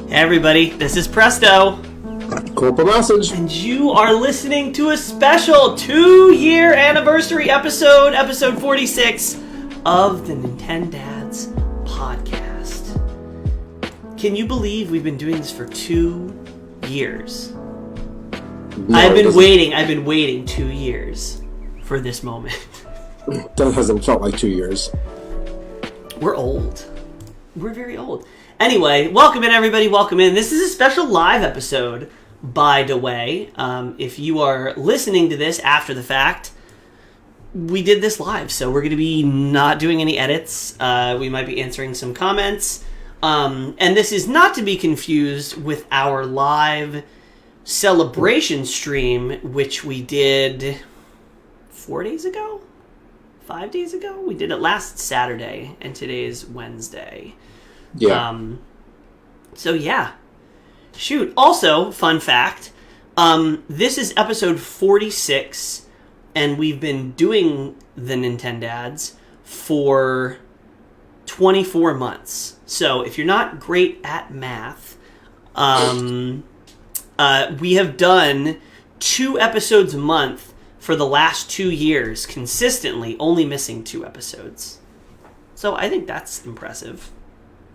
Hey everybody, this is Presto CorporalNosaj, and you are listening to a special 2-year anniversary episode 46 of the Nintendads podcast. Can you believe we've been doing this for 2 years? No, I've been waiting 2 years for this moment. That hasn't felt like 2 years. We're old. We're very old. Anyway, welcome in, everybody. Welcome in. This is a special live episode, by the way. If you are listening to this after the fact, we did this live, so we're going to be not doing any edits. We might be answering some comments. And this is not to be confused with our live celebration stream, which we did 4 days ago? 5 days ago? We did it last Saturday, and today is Wednesday. Yeah. So yeah. Shoot. Also, fun fact, this is episode 46, and we've been doing the Nintendads for 24 months. So if you're not great at math, we have done 2 episodes a month for the last 2 years consistently, only missing 2 episodes. So I think that's impressive.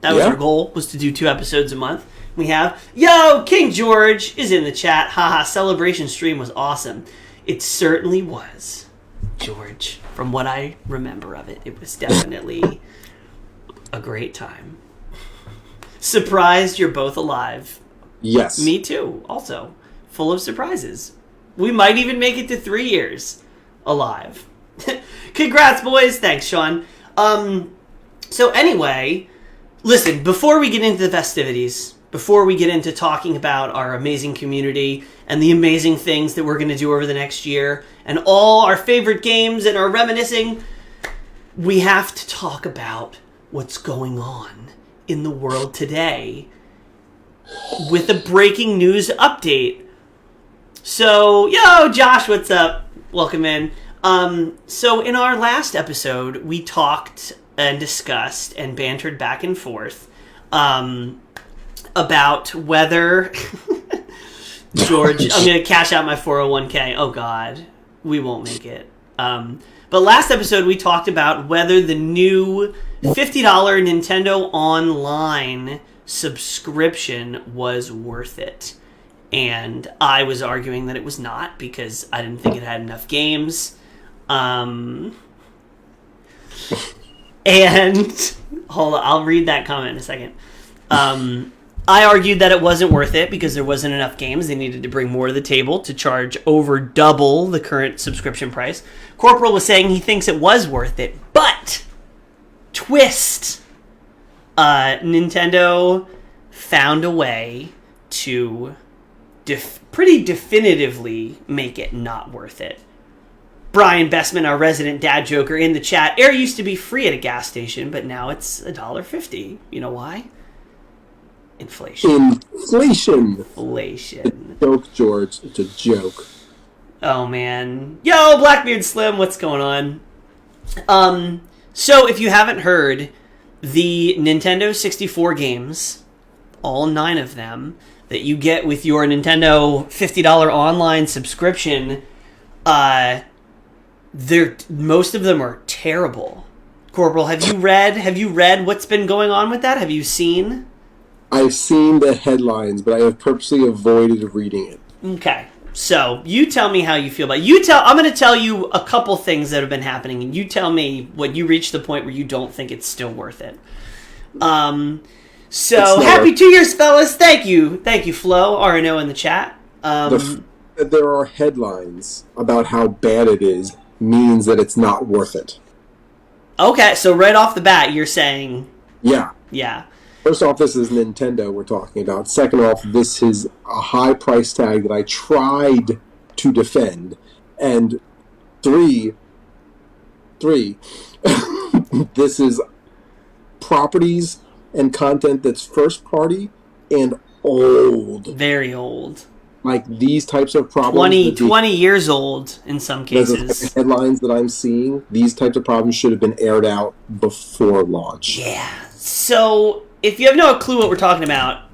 That was our goal, was to do 2 episodes a month. We have, King George is in the chat. Haha, celebration stream was awesome. It certainly was, George. From what I remember of it, it was definitely a great time. Surprised you're both alive. Yes. Me too, also. Full of surprises. We might even make it to 3 years alive. Congrats, boys. Thanks, Sean. So anyway, listen, before we get into the festivities, before we get into talking about our amazing community and the amazing things that we're going to do over the next year and all our favorite games and our reminiscing, we have to talk about what's going on in the world today with a breaking news update. So, Josh, what's up? Welcome in. So in our last episode, we talked and discussed and bantered back and forth about whether George, I'm going to cash out my 401k. Oh God, we won't make it. But last episode we talked about whether the new $50 Nintendo Online subscription was worth it. And I was arguing that it was not because I didn't think it had enough games. And hold on, I'll read that comment in a second. I argued that it wasn't worth it because there wasn't enough games. They needed to bring more to the table to charge over double the current subscription price. Corporal was saying he thinks it was worth it, but twist. Nintendo found a way to pretty definitively make it not worth it. Brian Bestman, our resident dad joker, in the chat. Air used to be free at a gas station, but now it's $1.50. You know why? Inflation. Inflation. It's a joke, George. It's a joke. Oh, man. Yo, Blackbeard Slim, what's going on? So, if you haven't heard, the Nintendo 64 games, all 9 of them, that you get with your Nintendo $50 online subscription, most of them are terrible. Corporal, have you read what's been going on with that? Have you seen? I've seen the headlines, but I have purposely avoided reading it. Okay. So, you tell me how you feel about it. I'm going to tell you a couple things that have been happening, and you tell me when you reach the point where you don't think it's still worth it. So, happy 2 years, fellas. Thank you. Thank you, Flo, RNO in the chat. There are headlines about how bad it is means that it's not worth it. Okay, so right off the bat, you're saying... Yeah. Yeah. First off, this is Nintendo we're talking about. Second off, this is a high price tag that I tried to defend. And three, this is properties and content that's first party and old. Very old. Like these types of problems. 20 years old in some cases. The headlines that I'm seeing, these types of problems should have been aired out before launch. Yeah. So, if you have no clue what we're talking about,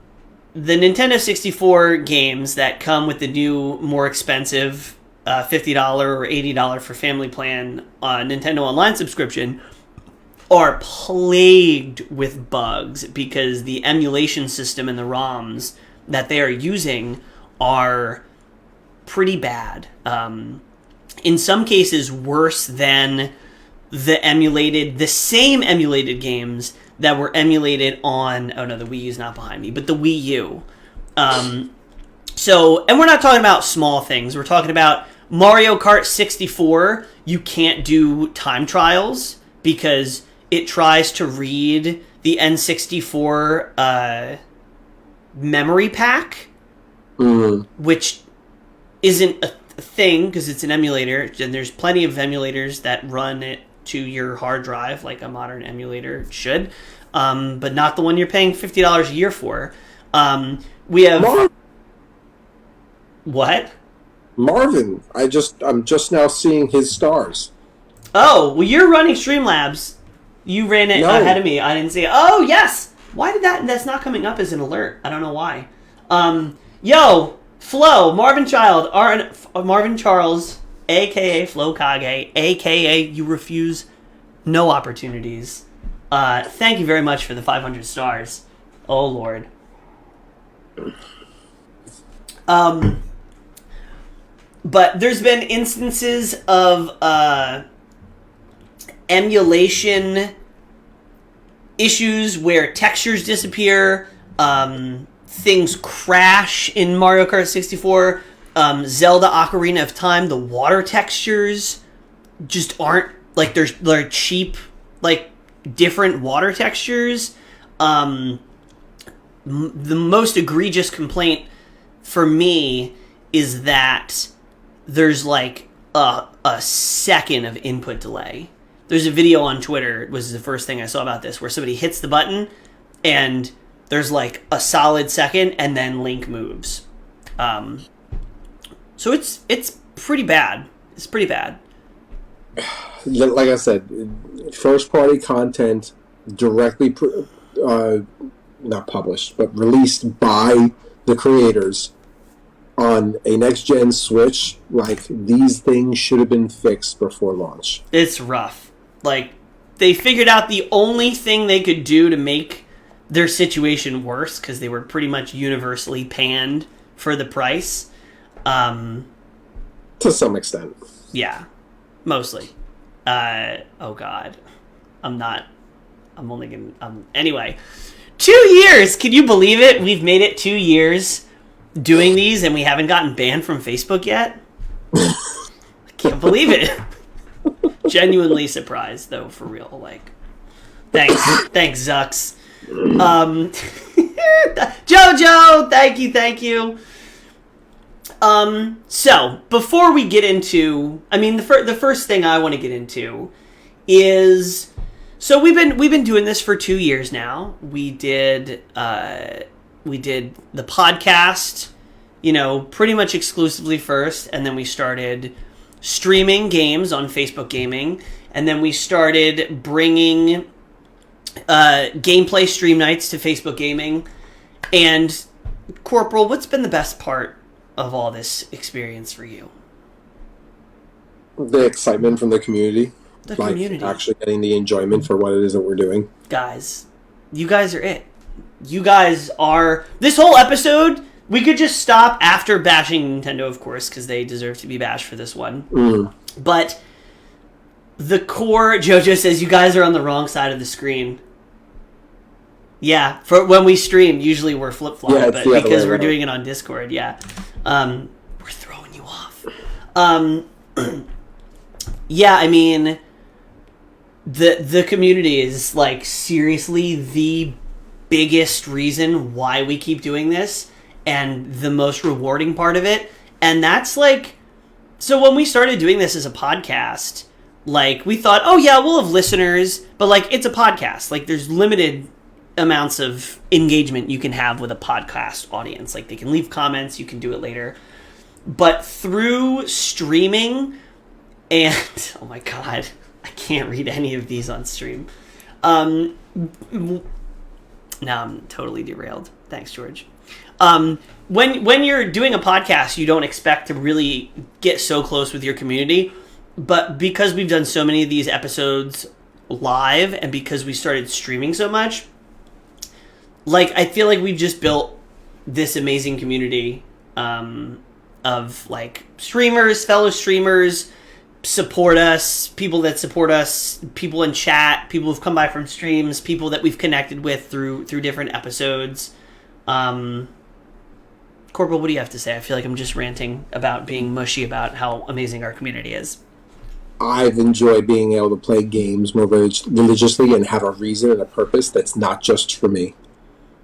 the Nintendo 64 games that come with the new, more expensive $50 or $80 for family plan Nintendo Online subscription are plagued with bugs because the emulation system and the ROMs that they are using are pretty bad. In some cases, worse than the same emulated games that were emulated on, oh no, the Wii U's not behind me, but the Wii U. So, and we're not talking about small things. We're talking about Mario Kart 64. You can't do time trials because it tries to read the N64 memory pack, which isn't a thing because it's an emulator, and there's plenty of emulators that run it to your hard drive like a modern emulator should, but not the one you're paying $50 a year for. We have what? Marvin, I'm just now seeing his stars. Oh, well, you're running Streamlabs. You ran it ahead of me. I didn't see it. Oh, yes. Why did that's not coming up as an alert? I don't know why. Yo, Flo, Marvin Charles, a.k.a. Flo Kage, a.k.a. you refuse no opportunities. Thank you very much for the 500 stars. Oh, Lord. But there's been instances of emulation issues where textures disappear, things crash in Mario Kart 64, Zelda Ocarina of Time, the water textures just aren't, like, they're cheap, like, different water textures. The most egregious complaint for me is that there's like a second of input delay. There's a video on Twitter, was the first thing I saw about this, where somebody hits the button and there's like a solid second and then Link moves. So it's pretty bad. It's pretty bad. Like I said, first party content directly not published, but released by the creators on a next-gen Switch, like, these things should have been fixed before launch. It's rough. Like, they figured out the only thing they could do to make their situation worse, because they were pretty much universally panned for the price. To some extent. Yeah. Mostly. Oh, God. Anyway. 2 years! Can you believe it? We've made it 2 years doing these, and we haven't gotten banned from Facebook yet. I can't believe it. Genuinely surprised, though, for real. Like, thanks, Zucks. Jojo, thank you. So before we get into, the first thing I want to get into is, so we've been doing this for 2 years now. We did the podcast, pretty much exclusively first, and then we started streaming games on Facebook Gaming, and then we started bringing gameplay stream nights to Facebook Gaming. And Corporal, what's been the best part of all this experience for you? The excitement from the community. The community. Actually getting the enjoyment for what it is that we're doing. Guys, you guys are it. You guys are... This whole episode, we could just stop after bashing Nintendo, of course, because they deserve to be bashed for this one. But the core... Jojo says, you guys are on the wrong side of the screen. Yeah, for when we stream, usually we're flip-flopping, but because we're doing it on Discord, yeah. We're throwing you off. Yeah, the community is, like, seriously the biggest reason why we keep doing this, and the most rewarding part of it. And that's, like... So when we started doing this as a podcast, like, we thought, oh yeah, we'll have listeners, but, like, it's a podcast. Like, there's limited amounts of engagement you can have with a podcast audience. Like, they can leave comments, you can do it later. But through streaming and... Oh my god, I can't read any of these on stream. Now I'm totally derailed. Thanks, George. When you're doing a podcast, you don't expect to really get so close with your community. But because we've done so many of these episodes live and because we started streaming so much, like, I feel like we've just built this amazing community of, like, streamers, fellow streamers, support us, people that support us, people in chat, people who've come by from streams, people that we've connected with through different episodes. Corporal, what do you have to say? I feel like I'm just ranting about being mushy about how amazing our community is. I've enjoyed being able to play games more religiously and have a reason and a purpose that's not just for me.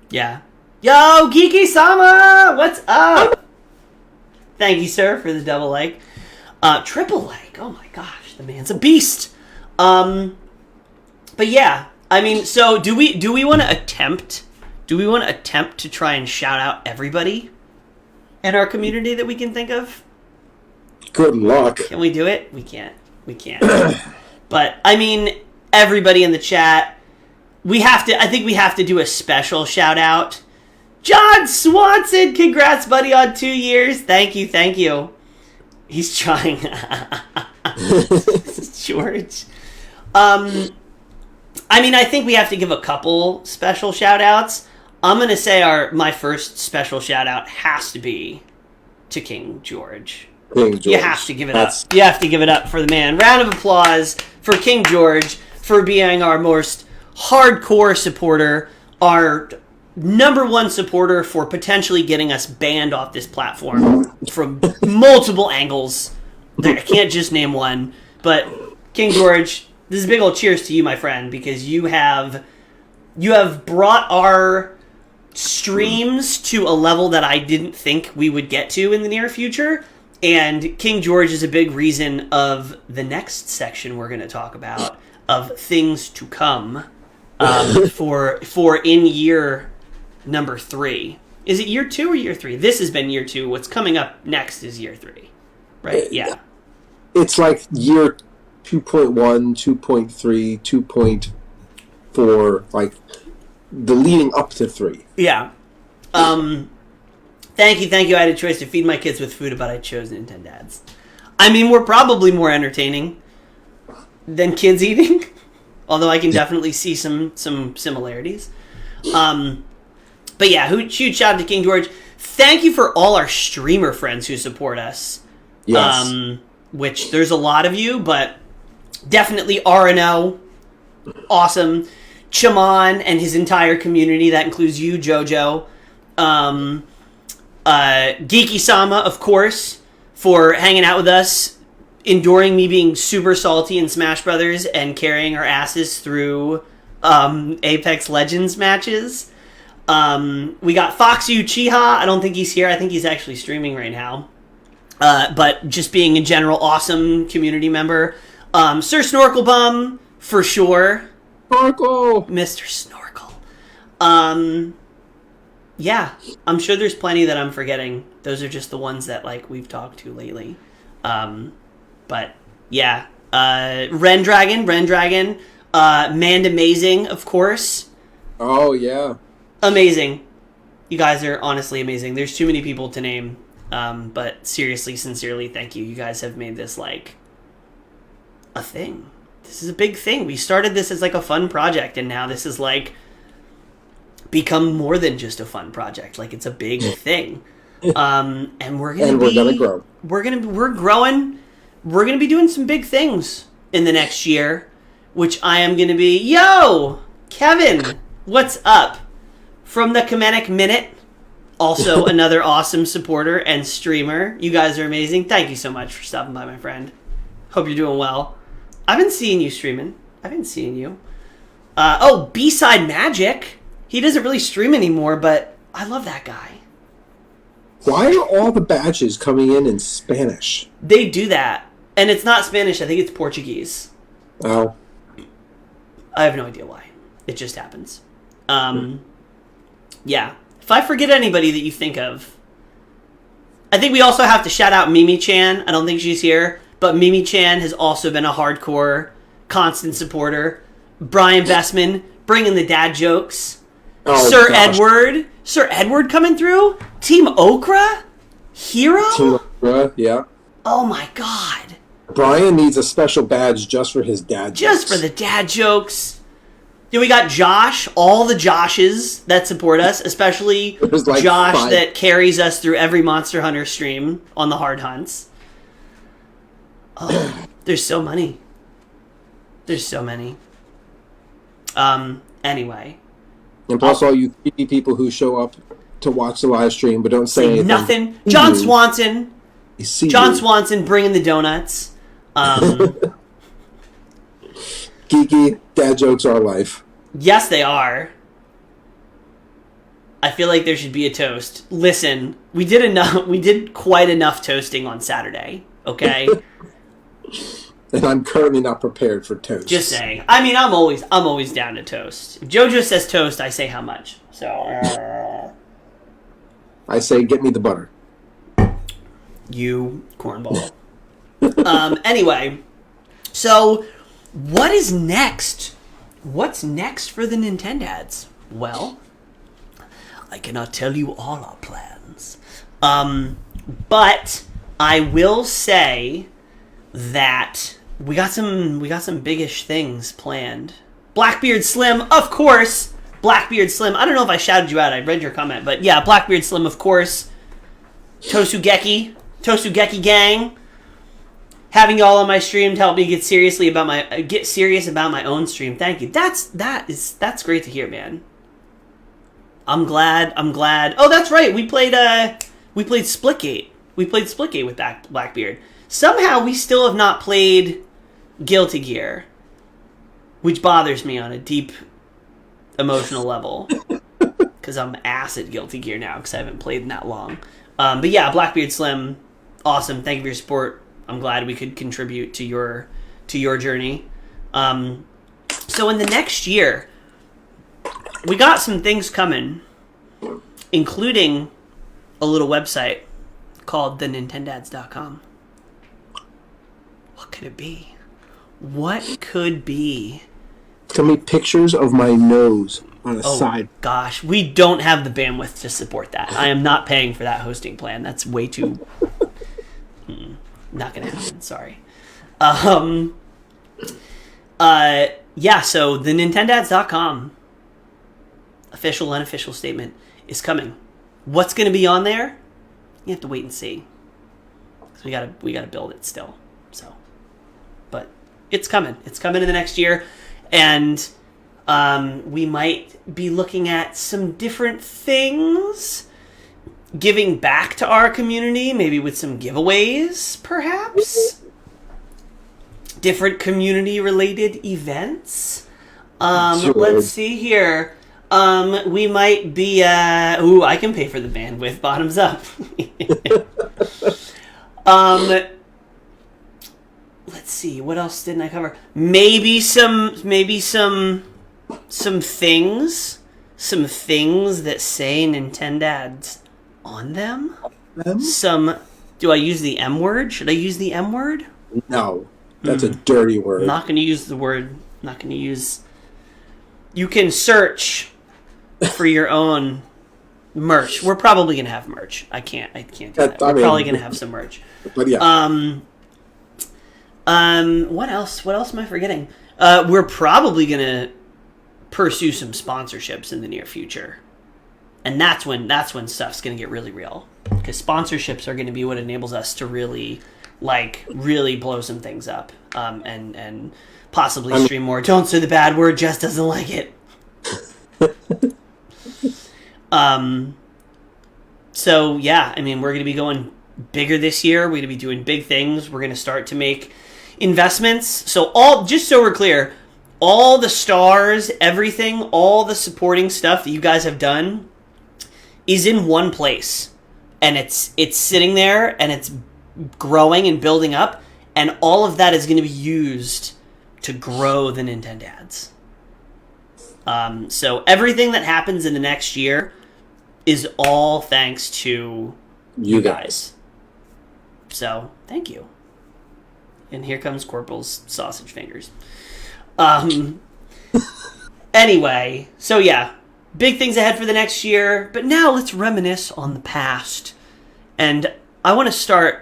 Yeah. Yo, Geeky-sama! What's up? Thank you, sir, for the double like. Triple like. Oh my gosh, the man's a beast. But yeah, I mean, so do we want to attempt to try and shout out everybody in our community that we can think of? Good luck. Can we do it? We can't. But I mean, everybody in the chat, I think we have to do a special shout out. John Swanson, congrats, buddy, on 2 years. Thank you. He's trying. George. I mean, I think we have to give a couple special shout outs. I'm going to say my first special shout out has to be to King George. You have to give it up. You have to give it up for the man. Round of applause for King George for being our most hardcore supporter, our number one supporter for potentially getting us banned off this platform from multiple angles. I can't just name one, but King George, this is a big old cheers to you, my friend, because you have brought our streams to a level that I didn't think we would get to in the near future. And King George is a big reason of the next section we're going to talk about of things to come for in year number 3. Is it year 2 or year 3? This has been year 2. What's coming up next is year 3, right? Yeah. It's like year 2.1, 2.3, 2.4, like the leading up to 3. Yeah. Thank you. I had a choice to feed my kids with food, but I chose Nintendads. I mean, we're probably more entertaining than kids eating, although I can definitely see some similarities. But yeah, huge shout out to King George. Thank you for all our streamer friends who support us. Yes. Which there's a lot of you, but definitely RNO, awesome. Chaman and his entire community, that includes you, Jojo. Geeky-sama, of course, for hanging out with us, enduring me being super salty in Smash Brothers and carrying our asses through Apex Legends matches. We got Foxy Uchiha. I don't think he's here. I think he's actually streaming right now. But just being a general awesome community member. Sir Snorkelbum, for sure. Snorkel! Mr. Snorkel. Yeah, I'm sure there's plenty that I'm forgetting. Those are just the ones that, like, we've talked to lately. But, yeah. Rendragon. Mand Amazing, of course. Oh, yeah. Amazing. You guys are honestly amazing. There's too many people to name. But seriously, sincerely, thank you. You guys have made this, like, a thing. This is a big thing. We started this as, like, a fun project, and now this is, like, become more than just a fun project. Like, it's a big thing. And we're gonna grow. We're growing. We're gonna be doing some big things in the next year, which I am gonna be. Yo, Kevin, what's up? From the Comedic Minute, also another awesome supporter and streamer. You guys are amazing. Thank you so much for stopping by, my friend. Hope you're doing well. I've been seeing you streaming. I've been seeing you. B-Side Magic. He doesn't really stream anymore, but I love that guy. Why are all the badges coming in Spanish? They do that. And it's not Spanish. I think it's Portuguese. Oh. I have no idea why. It just happens. Yeah. If I forget anybody that you think of, I think we also have to shout out Mimi-chan. I don't think she's here, but Mimi-chan has also been a hardcore, constant supporter. Brian Bessman, bringing the dad jokes. Oh, Sir gosh. Edward. Sir Edward coming through? Team Okra? Hero? Team Okra, yeah. Oh my god. Brian needs a special badge just for his dad jokes. Just for the dad jokes. Yeah, we got Josh, all the Joshes that support us, especially like Josh 5. that carries us through every Monster Hunter stream on the hard hunts. Oh, there's so many. There's so many. Anyway. And plus all you creepy people who show up to watch the live stream but don't say anything. Nothing. John Swanson. Swanson bringing the donuts. Geeky, dad jokes are life. Yes, they are. I feel like there should be a toast. Listen, we did quite enough toasting on Saturday, okay? And I'm currently not prepared for toast. Just saying. I mean, I'm always down to toast. If JoJo says toast, I say how much. So I say get me the butter. You cornball. Anyway, so what is next? What's next for the Nintendads? Well, I cannot tell you all our plans. But I will say that we got some biggish things planned. Blackbeard Slim, of course. Blackbeard Slim. I don't know if I shouted you out. I read your comment, but yeah, Blackbeard Slim, of course. Tosugeki gang. Having y'all on my stream to help me get serious about my own stream. Thank you. That's great to hear, man. I'm glad. Oh, that's right. We played Splitgate. We played Splitgate with Blackbeard. Somehow we still have not played Guilty Gear, which bothers me on a deep emotional level because I'm ass at Guilty Gear now because I haven't played in that long. But yeah, Blackbeard Slim, awesome. Thank you for your support. I'm glad we could contribute to your journey. So in the next year, we got some things coming, including a little website called thenintendads.com. What could it be? What could be? Tell me pictures of my nose on the side. Gosh, we don't have the bandwidth to support that. I am not paying for that hosting plan. That's way too... Not gonna happen, sorry. Yeah, so the Nintendads.com official, unofficial statement is coming. What's gonna be on there? You have to wait and see. Because we gotta build it still. So, but it's coming. It's coming in the next year, and we might be looking at some different things, giving back to our community, maybe with some giveaways, perhaps. Different community-related events. Sure. Let's see here. We might be... I can pay for the bandwidth. Bottoms up. Let's see. What else didn't I cover? Maybe some things. Some things that say Nintendads on them. Do I use the M word? Should I use the M word? No. That's a dirty word. I'm not going to use the word. Not going to use... You can search for your own merch. We're probably going to have merch. I can't do that. We're probably going to have some merch. But yeah. What else? What else am I forgetting? We're probably going to pursue some sponsorships in the near future. And that's when stuff's going to get really real. Because sponsorships are going to be what enables us to really blow some things up. And possibly stream more. Don't say the bad word, Jess doesn't like it. So yeah, I mean, we're going to be going bigger this year. We're going to be doing big things. We're going to start to make investments. So just so we're clear, all the stars, everything, all the supporting stuff that you guys have done is in one place. And it's sitting there and it's growing and building up. And all of that is going to be used to grow the Nintendads. So everything that happens in the next year is all thanks to you guys. So, thank you. And here comes Corporal's sausage fingers. Anyway, so yeah, big things ahead for the next year. But now let's reminisce on the past. And I want to start...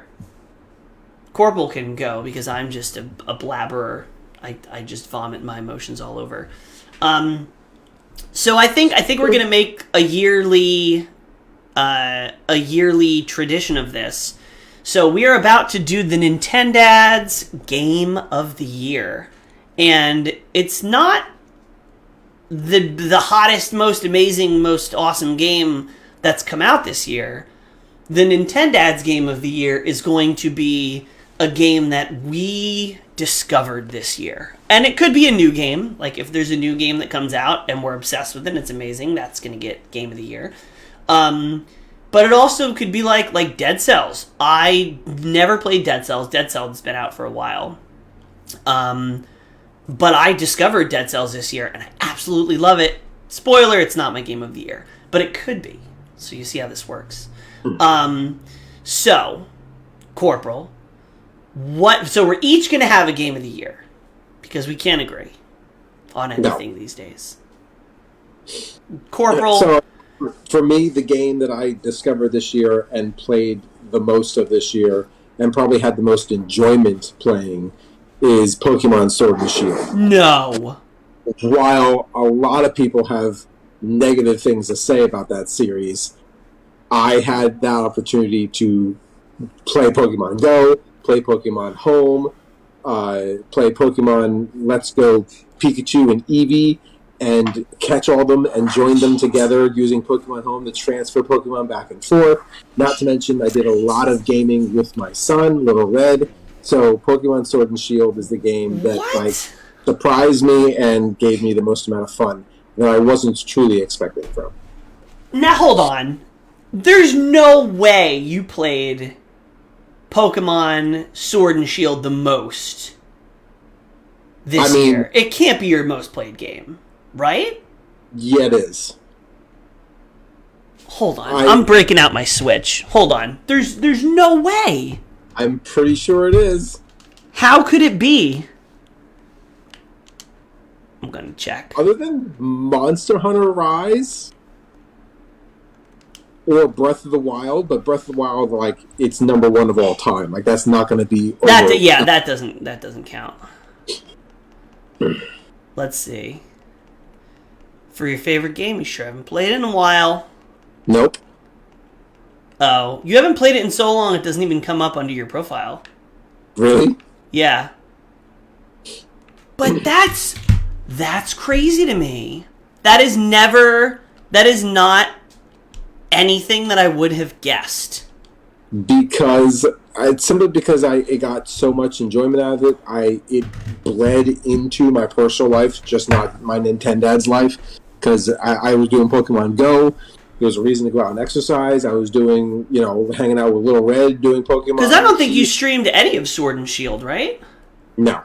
Corporal can go because I'm just a blabberer. I just vomit my emotions all over. So I think we're gonna make a yearly tradition of this. So we are about to do the Nintendads Game of the Year, and it's not the hottest, most amazing, most awesome game that's come out this year. The Nintendads Game of the Year is going to be a game that we discovered this year. And it could be a new game. Like, if there's a new game that comes out and we're obsessed with it and it's amazing, that's going to get Game of the Year. But it also could be like Dead Cells. I never played Dead Cells. Dead Cells has been out for a while. But I discovered Dead Cells this year, and I absolutely love it. Spoiler, it's not my Game of the Year. But it could be. So you see how this works. So, Corporal... So we're each going to have a Game of the Year because we can't agree on anything these days. Corporal. So for me, the game that I discovered this year and played the most of this year and probably had the most enjoyment playing is Pokemon Sword and Shield. No. While a lot of people have negative things to say about that series, I had that opportunity to play Pokemon Go, play Pokemon Home, play Pokemon Let's Go Pikachu and Eevee, and catch all of them and join them together using Pokemon Home to transfer Pokemon back and forth. Not to mention, I did a lot of gaming with my son, Little Red. So Pokemon Sword and Shield is the game that surprised me and gave me the most amount of fun that I wasn't truly expecting from. Now hold on. There's no way you played Pokemon Sword and Shield the most this year. It can't be your most played game, right? Yeah, it is. Hold on. I'm breaking out my Switch. Hold on. There's no way. I'm pretty sure it is. How could it be? I'm going to check. Other than Monster Hunter Rise or Breath of the Wild, but Breath of the Wild, like, it's number one of all time. Like, that's not going to be that doesn't count. Let's see. For your favorite game, you sure haven't played it in a while. Nope. Oh, you haven't played it in so long it doesn't even come up under your profile. Really? Yeah. But that's crazy to me. That is not anything that I would have guessed. Because simply because it got so much enjoyment out of it, it bled into my personal life, just not my Nintendads life. Because I was doing Pokemon Go. There was a reason to go out and exercise. I was doing, hanging out with Little Red, doing Pokemon. Because I don't think you streamed any of Sword and Shield, right? No.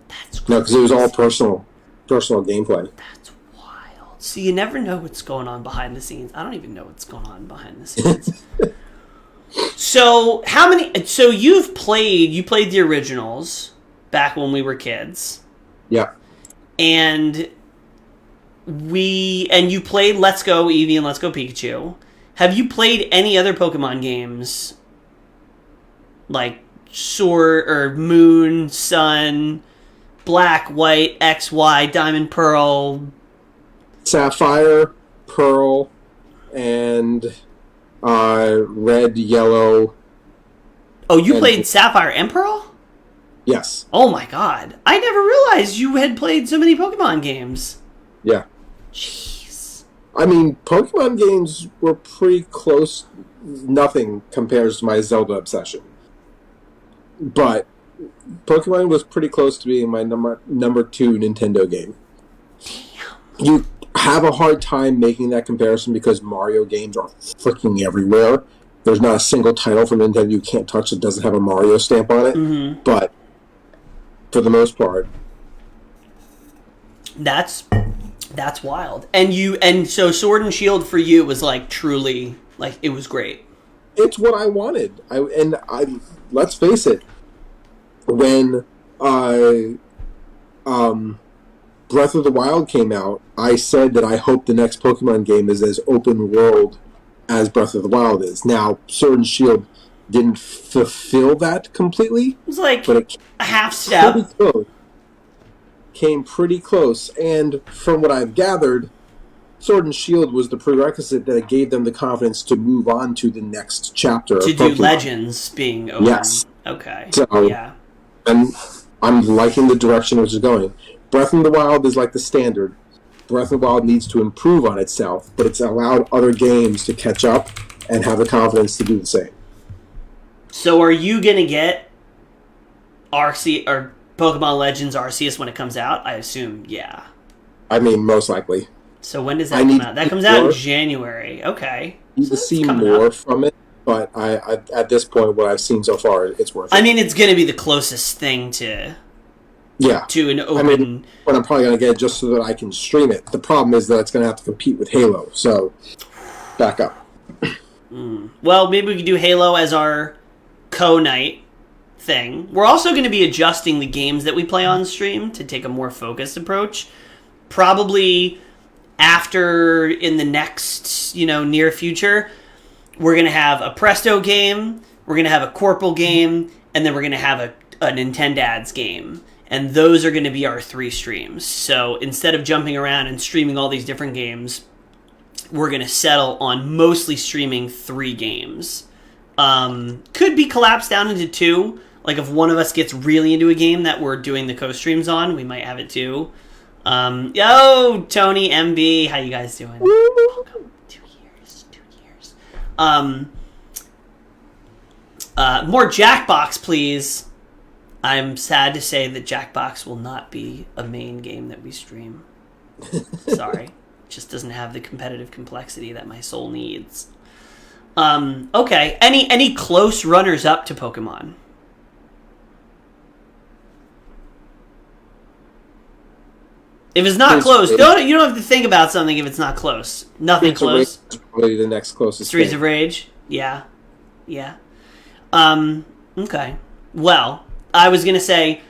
That's crazy. No, because it was all personal gameplay. That's wild. So you never know what's going on behind the scenes. I don't even know what's going on behind the scenes. So you played the originals back when we were kids. Yeah. And you played Let's Go Eevee and Let's Go Pikachu. Have you played any other Pokemon games? Like Sword or Moon, Sun, Black, White, X, Y, Diamond, Pearl, Sapphire, Pearl, and Red, Yellow. Oh, you played Sapphire and Pearl? Yes. Oh my god. I never realized you had played so many Pokemon games. Yeah. Jeez. I mean, Pokemon games were pretty close. Nothing compares to my Zelda obsession. But Pokemon was pretty close to being my number 2 Nintendo game. Damn. You have a hard time making that comparison because Mario games are freaking everywhere. There's not a single title from Nintendo you can't touch that doesn't have a Mario stamp on it. Mm-hmm. But for the most part, that's wild. And so Sword and Shield for you was like truly like it was great. It's what I wanted. Let's face it, when Breath of the Wild came out, I said that I hope the next Pokemon game is as open world as Breath of the Wild is. Now, Sword and Shield didn't fulfill that completely, It was like but it a half pretty step. close. Came pretty close, and from what I've gathered, Sword and Shield was the prerequisite that gave them the confidence to move on to the next chapter To of do Pokemon. Legends being open. Yes. Okay. So, yeah. And I'm liking the direction which is going. Breath of the Wild is like the standard. Breath of the Wild needs to improve on itself, but it's allowed other games to catch up and have the confidence to do the same. So are you going to get Arceus or Pokemon Legends Arceus when it comes out? I assume, yeah. I mean, most likely. So when does that come out? That comes out in January. Okay. I need to see more from it, but I at this point, what I've seen so far, it's worth it. I mean, it's going to be the closest thing to an open... I mean, what I'm probably going to get just so that I can stream it. The problem is that it's going to have to compete with Halo, so back up. Well, maybe we could do Halo as our co-night thing. We're also going to be adjusting the games that we play on stream to take a more focused approach. Probably after, in the next, near future, we're going to have a Presto game, we're going to have a Corporal game, and then we're going to have a Nintendads game. And those are going to be our 3 streams. So instead of jumping around and streaming all these different games, we're going to settle on mostly streaming 3 games. Could be collapsed down into 2. Like if one of us gets really into a game that we're doing the co-streams on, we might have it too. Yo, Tony, MB, how you guys doing? Welcome. 2 years. More Jackbox, please. I'm sad to say that Jackbox will not be a main game that we stream. Sorry. It just doesn't have the competitive complexity that my soul needs. Okay. Any close runners up to Pokemon? If it's not close, you don't have to think about something if it's not close. Nothing close. Streets of Rage is probably the next closest Streets thing. of Rage? Yeah. Okay. Well, I was going to say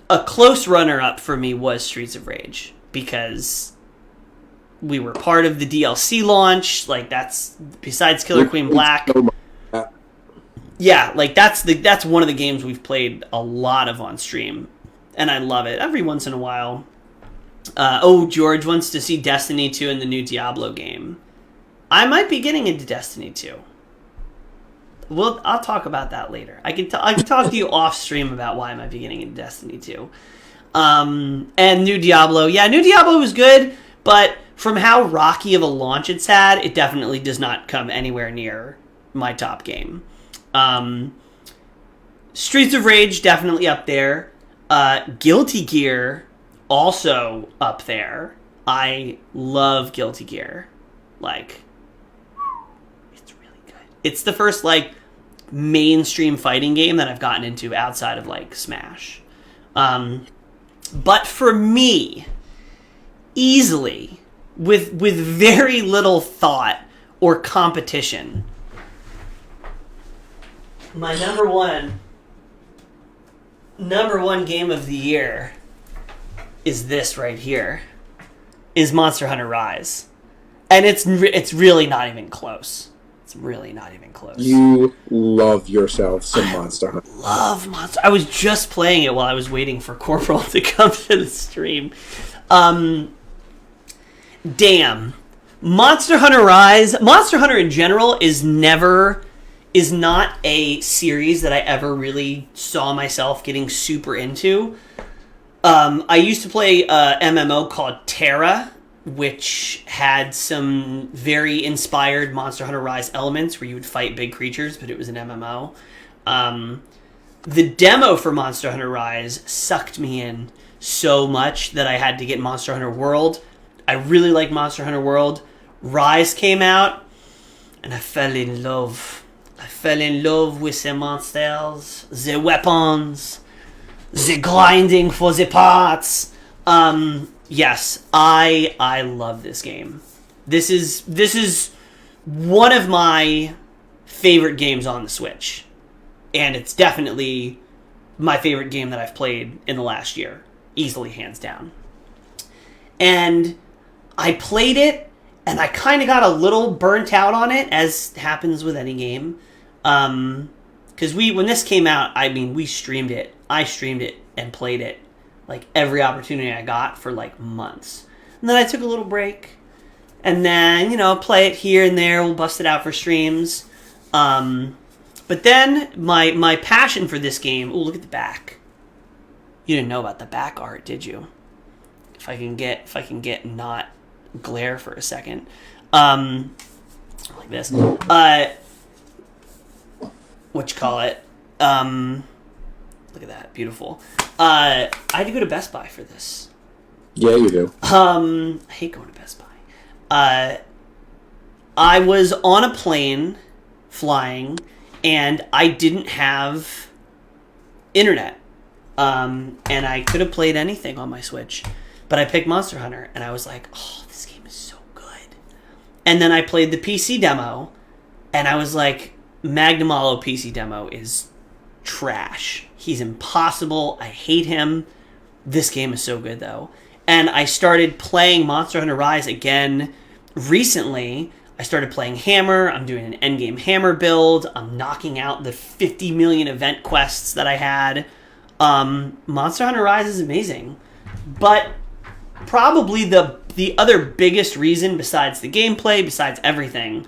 a close runner-up for me was Streets of Rage because we were part of the DLC launch. Like, that's, besides Killer Queen Black... Yeah, like, that's one of the games we've played a lot of on stream, and I love it. Every once in a while... George wants to see Destiny 2 in the new Diablo game. I might be getting into Destiny 2. I'll talk about that later. I can talk to you off stream about why I might be getting into Destiny 2. And new Diablo. Yeah, new Diablo was good, but from how rocky of a launch it's had, it definitely does not come anywhere near my top game. Streets of Rage, definitely up there. Guilty Gear... also up there. I love Guilty Gear. Like, it's really good. It's the first, like, mainstream fighting game that I've gotten into outside of, like, Smash. But for me, easily, with very little thought or competition, my number one game of the year is this right here, is Monster Hunter Rise. And it's really not even close. It's really not even close. You love yourself some Monster Hunter. Love Monster. I was just playing it while I was waiting for Corporal to come to the stream. Damn. Monster Hunter Rise, Monster Hunter in general is not a series that I ever really saw myself getting super into. I used to play a MMO called Terra, which had some very inspired Monster Hunter Rise elements where you would fight big creatures, but it was an MMO. The demo for Monster Hunter Rise sucked me in so much that I had to get Monster Hunter World. I really like Monster Hunter World. Rise came out, and I fell in love. I fell in love with the monsters, the weapons, the grinding for the parts. Yes, I love this game. This is one of my favorite games on the Switch. And it's definitely my favorite game that I've played in the last year. Easily, hands down. And I played it, and I kind of got a little burnt out on it, as happens with any game. Because when this came out, I mean, we streamed it. I streamed it and played it, like, every opportunity I got for, like, months. And then I took a little break. And then, you know, play it here and there. We'll bust it out for streams. But then my passion for this game... Oh, look at the back. You didn't know about the back art, did you? If I can get not glare for a second. Like this. Whatchamacallit? Look at that. Beautiful. I had to go to Best Buy for this. Yeah, you do. I hate going to Best Buy. I was on a plane flying, and I didn't have internet. And I could have played anything on my Switch, but I picked Monster Hunter, and I was like, oh, this game is so good. And then I played the PC demo, and I was like, Magnamalo PC demo is trash. He's impossible. I hate him. This game is so good, though. And I started playing Monster Hunter Rise again recently. I started playing Hammer. I'm doing an endgame Hammer build. I'm knocking out the 50 million event quests that I had. Monster Hunter Rise is amazing. But probably the other biggest reason, besides the gameplay, besides everything,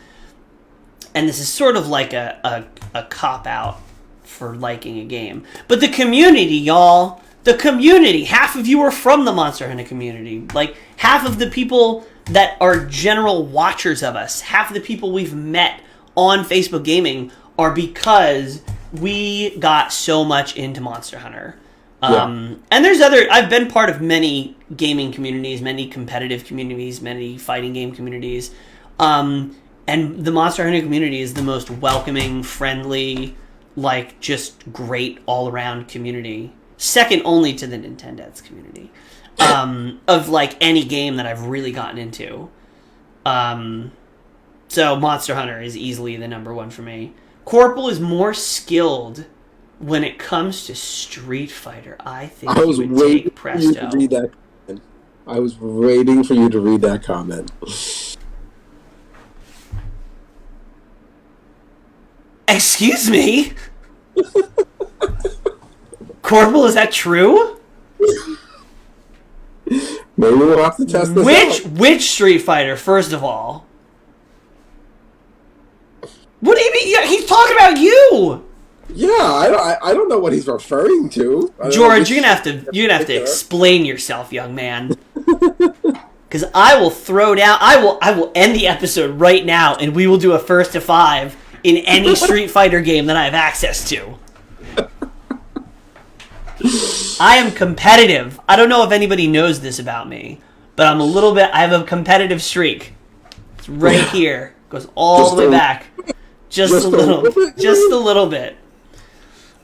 and this is sort of like a cop-out for liking a game, but the community, y'all. The community. Half of you are from the Monster Hunter community. Like, half of the people that are general watchers of us, half of the people we've met on Facebook Gaming are because we got so much into Monster Hunter. And there's I've been part of many gaming communities, many competitive communities, many fighting game communities. And the Monster Hunter community is the most welcoming, friendly, like, just great all-around community. Second only to the Nintendads community. Of, like, any game that I've really gotten into. So Monster Hunter is easily the number one for me. Corporal is more skilled when it comes to Street Fighter. I think he would take Presto. I was waiting for you to read that comment. Excuse me? Corporal, is that true? Maybe we'll have to test this out. Which Street Fighter, first of all? What do you mean? Yeah, he's talking about you! Yeah, I don't know what he's referring to. George, you're gonna have to explain yourself, young man. Because I will throw down. I will end the episode right now, and we will do a 1st to 5 in any Street Fighter game that I have access to. I am competitive. I don't know if anybody knows this about me, but I have a competitive streak. It's right here. Goes all the way back. Just a little bit.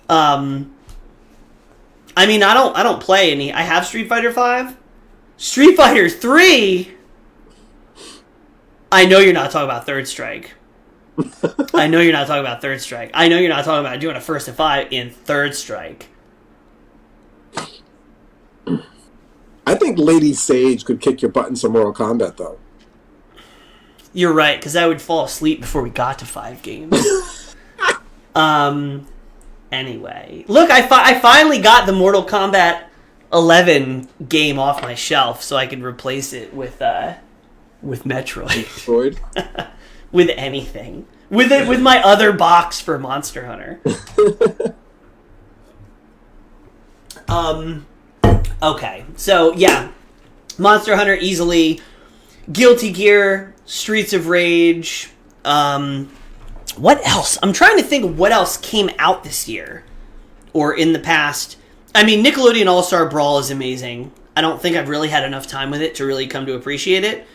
I mean, I don't play any. I have Street Fighter 5. Street Fighter 3. I know you're not talking about Third Strike. I know you're not talking about Third Strike. I know you're not talking about doing a 1st to 5 in Third Strike. I think Lady Sage could kick your butt in some Mortal Kombat, though. You're right, because I would fall asleep before we got to 5 games. Anyway. Look, I finally got the Mortal Kombat 11 game off my shelf, so I could replace it with Metroid. With anything. With my other box for Monster Hunter. Okay, so yeah, Monster Hunter easily, Guilty Gear, Streets of Rage, what else? I'm trying to think of what else came out this year, or in the past. I mean, Nickelodeon All-Star Brawl is amazing. I don't think I've really had enough time with it to really come to appreciate it.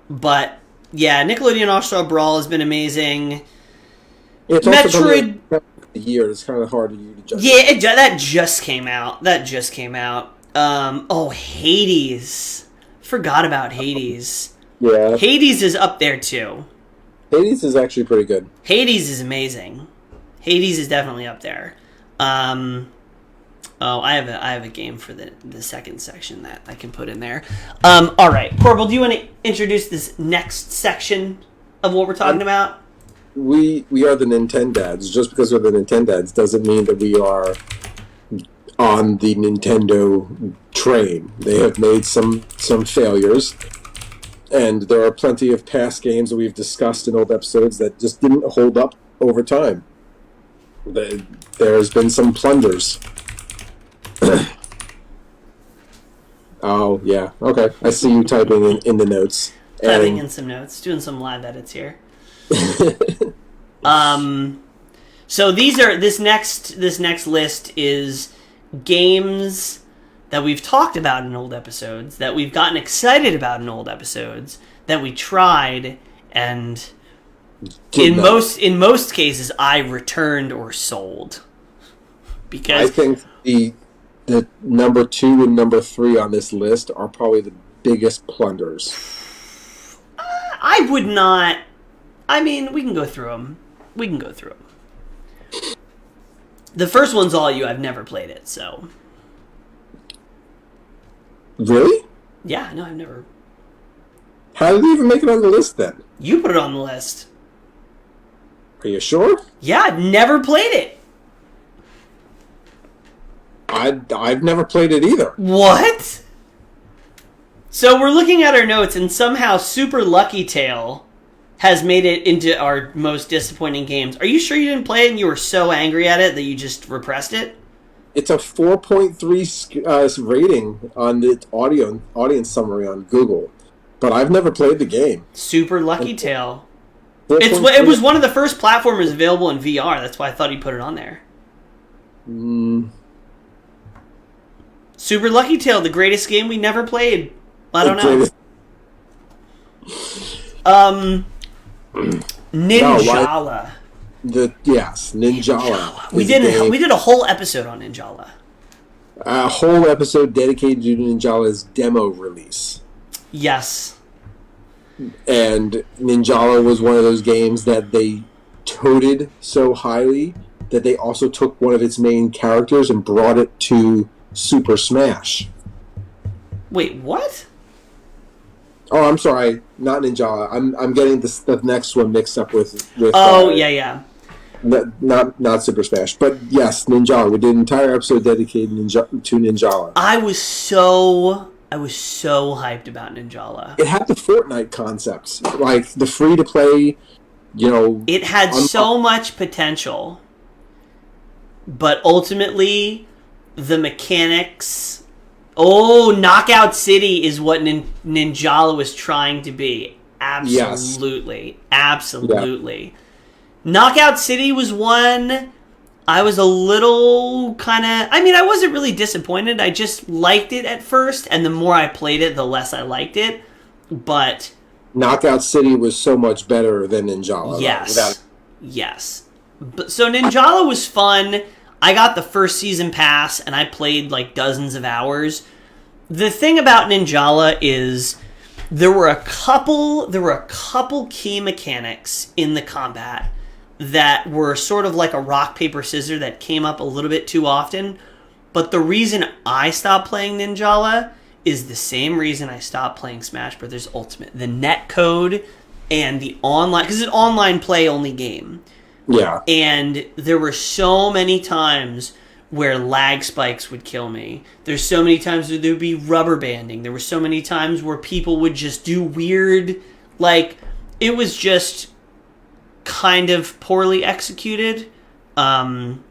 But, yeah, Nickelodeon All-Star Brawl has been amazing. It's Metroid... year, it's kind of hard to judge. Yeah, that just came out. Hades. Forgot about Hades. Yeah. Hades is up there, too. Hades is actually pretty good. Hades is amazing. Hades is definitely up there. Oh, I have a game for the second section that I can put in there. All right, Corporal, do you want to introduce this next section of what we're talking about? We are the Nintendads. Just because we're the Nintendads doesn't mean that we are on the Nintendo train. They have made some theures, and there are plenty of past games that we've discussed in old episodes that just didn't hold up over time. There's been some plunders. Oh, yeah. Okay. I see you typing in the notes. Typing in some notes, doing some live edits here. So this next list is games that we've talked about in old episodes, that we've gotten excited about in old episodes, that we tried, and in most cases I returned or sold. Because I think the number 2 and number 3 on this list are probably the biggest plunders. I would not. I mean, we can go through them. The first one's all you. I've never played it, so. Really? Yeah, no, I've never. How did it even make it on the list then? You put it on the list. Are you sure? Yeah, I've never played it. I've never played it either. What? So we're looking at our notes, and somehow Super Lucky Tail has made it into our most disappointing games. Are you sure you didn't play it and you were so angry at it that you just repressed it? It's a 4.3 rating on the audience summary on Google, but I've never played the game. Super Lucky Tail. It was one of the first platformers available in VR. That's why I thought he put it on there. Super Lucky Tail, the greatest game we never played. I don't know. Ninjala. Ninjala. We did a whole episode on Ninjala. A whole episode dedicated to Ninjala's demo release. Yes. And Ninjala was one of those games that they touted so highly that they also took one of its main characters and brought it to Super Smash. Wait, what? Oh, I'm sorry, not Ninjala. I'm getting the next one mixed up with. Yeah. Not Super Smash, but yes, Ninjala. We did an entire episode dedicated to Ninjala. I was so hyped about Ninjala. It had the Fortnite concepts, like the free to play. It had so much potential, but ultimately, the mechanics. Oh, Knockout City is what Ninjala was trying to be. Absolutely. Yes. Absolutely. Yeah. Knockout City was one I was a little kind of... I mean, I wasn't really disappointed. I just liked it at first, and the more I played it, the less I liked it. But... Knockout City was so much better than Ninjala. Yes. Yes. So Ninjala was fun. I got the first season pass, and I played like dozens of hours. The thing about Ninjala is there were a couple key mechanics in the combat that were sort of like a rock, paper, scissors that came up a little bit too often. But the reason I stopped playing Ninjala is the same reason I stopped playing Smash Bros. Ultimate. The netcode and the online... Because it's an online play-only game. Yeah. And there were so many times where lag spikes would kill me. There's so many times where there would be rubber banding. There were so many times where people would just do weird... Like, it was just kind of poorly executed. I'm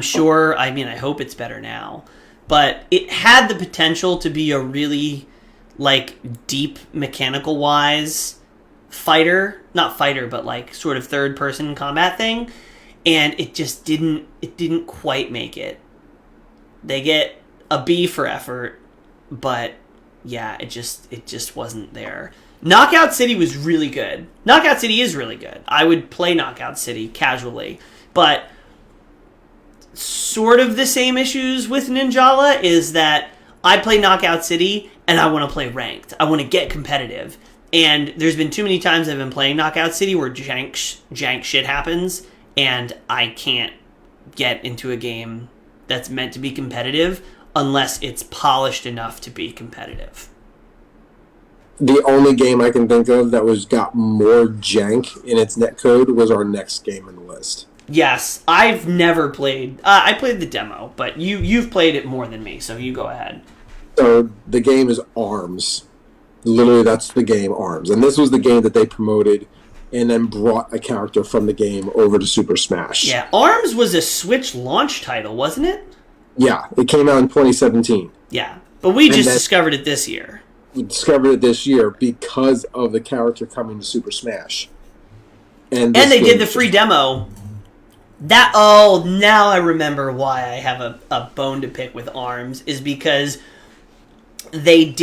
sure... I mean, I hope it's better now. But it had the potential to be a really, like, deep, mechanical-wise... fighter, not fighter, but like sort of third person combat thing, and it just didn't quite make it. They get a B for effort, but yeah, it just wasn't there. Knockout City was really good. Knockout City is really good. I would play Knockout City casually, but sort of the same issues with Ninjala is that I play Knockout City and I want to play ranked. I want to get competitive. And there's been too many times I've been playing Knockout City where jank shit happens, and I can't get into a game that's meant to be competitive unless it's polished enough to be competitive. The only game I can think of that got more jank in its netcode was our next game in the list. Yes, I've never played. I played the demo, but you've played it more than me, so you go ahead. So the game is ARMS. Literally, that's the game, ARMS. And this was the game that they promoted and then brought a character from the game over to Super Smash. Yeah, ARMS was a Switch launch title, wasn't it? Yeah, it came out in 2017. Yeah, but we just discovered it this year. We discovered it this year because of the character coming to Super Smash. And they did the free demo. Now I remember why I have a bone to pick with ARMS, is because they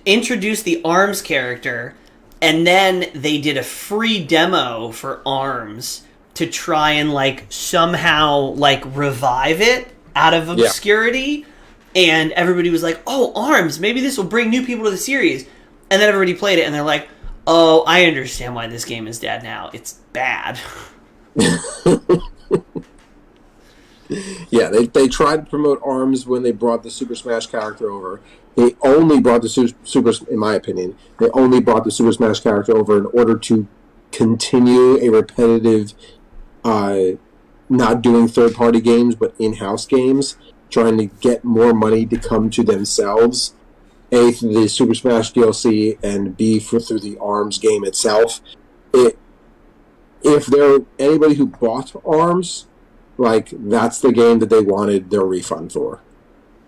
introduced the ARMS character, and then they did a free demo for ARMS to try and somehow revive it out of obscurity. Yeah. And everybody was like, "Oh, ARMS, maybe this will bring new people to the series." And then everybody played it, and they're like, "Oh, I understand why this game is dead now. It's bad." Yeah, they tried to promote ARMS when they brought the Super Smash character over. They only brought the in my opinion, they only brought the Super Smash character over in order to continue a repetitive, not doing third-party games, but in-house games, trying to get more money to come to themselves. A, through the Super Smash DLC, and B, through the ARMS game itself. If there anybody who bought ARMS, that's the game that they wanted their refund for.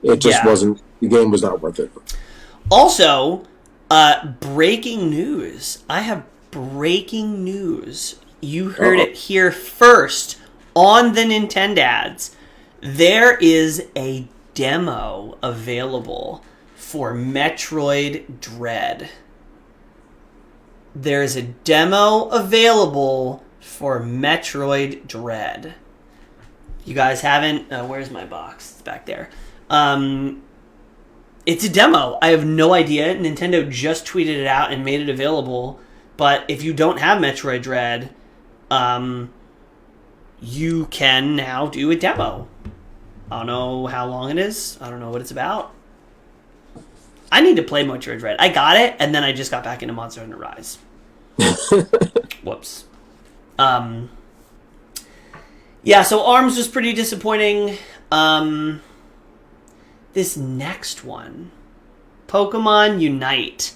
It just wasn't. The game was not worth it. Also, breaking news. I have breaking news. You heard it here first on the Nintendads. There is a demo available for Metroid Dread. There is a demo available for Metroid Dread. You guys haven't... where's my box? It's back there. It's a demo. I have no idea. Nintendo just tweeted it out and made it available. But if you don't have Metroid Dread, you can now do a demo. I don't know how long it is. I don't know what it's about. I need to play Metroid Dread. I got it, and then I just got back into Monster Hunter Rise. Whoops. Yeah, so ARMS was pretty disappointing. This next one, Pokemon Unite.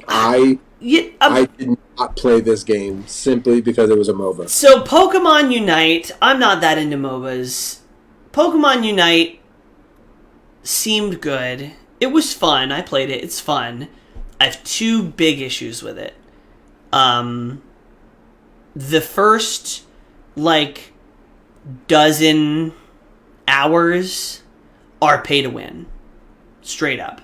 I did not play this game simply because it was a MOBA. So Pokemon Unite, I'm not that into MOBAs. Pokemon Unite seemed good. It was fun. I played it. It's fun. I have two big issues with it. The first, dozen hours are pay to win. Straight up.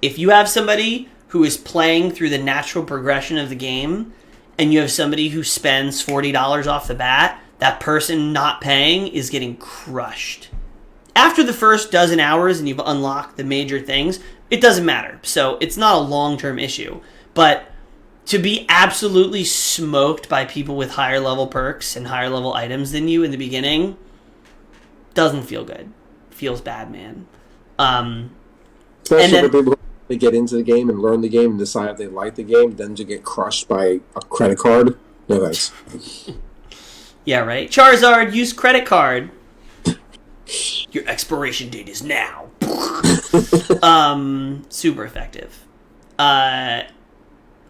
If you have somebody who is playing through the natural progression of the game, and you have somebody who spends $40 off the bat, that person not paying is getting crushed. After the first dozen hours and you've unlocked the major things, it doesn't matter. So it's not a long-term issue. But to be absolutely smoked by people with higher level perks and higher level items than you in the beginning doesn't feel good. Feels bad, man. Especially for people who get into the game and learn the game and decide if they like the game, then to get crushed by a credit card. No thanks. Yeah, right. Charizard, use credit card. Your expiration date is now. Super effective.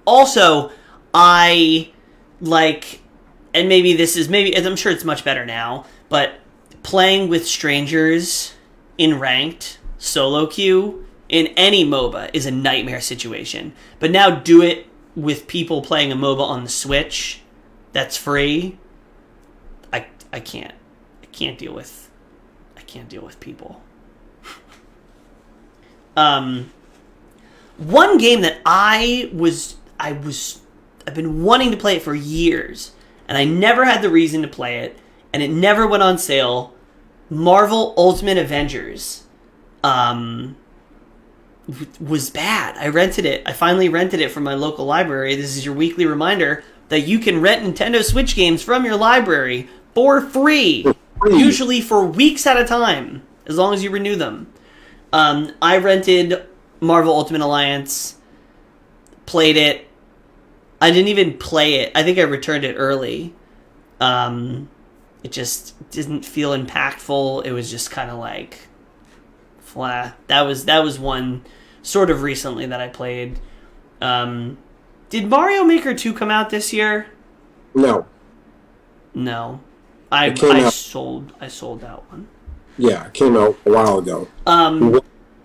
Also, I like, and maybe I'm sure it's much better now, but playing with strangers in ranked solo queue in any MOBA is a nightmare situation. But now do it with people playing a MOBA on the Switch that's free. I can't deal with people. One game that I've been wanting to play it for years, and I never had the reason to play it, and it never went on sale. Marvel Ultimate Avengers was bad. I rented it. I finally rented it from my local library. This is your weekly reminder that you can rent Nintendo Switch games from your library for free. free. usually for weeks at a time, as long as you renew them. I rented Marvel Ultimate Alliance, played it. I didn't even play it. I think I returned it early. It just didn't feel impactful. It was just kind of like flat. That was one sort of recently that I played. Did Mario Maker 2 come out this year? No. No. I sold that one. Yeah, it came out a while ago.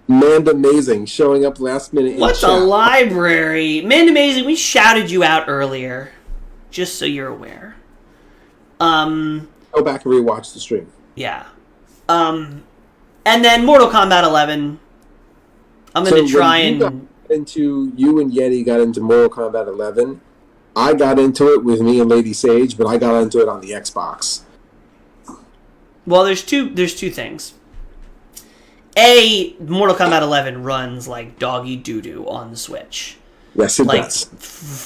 Man Amazing showing up last minute in What's chat. a library? Man Amazing, we shouted you out earlier. Just so you're aware. Go back and rewatch the stream. Yeah. And then Mortal Kombat 11. I'm going to try and... You and Yeti got into Mortal Kombat 11. I got into it with me and Lady Sage, but I got into it on the Xbox. Well, there's two things. A, Mortal Kombat 11 runs like doggy doo-doo on the Switch. Yes, it does.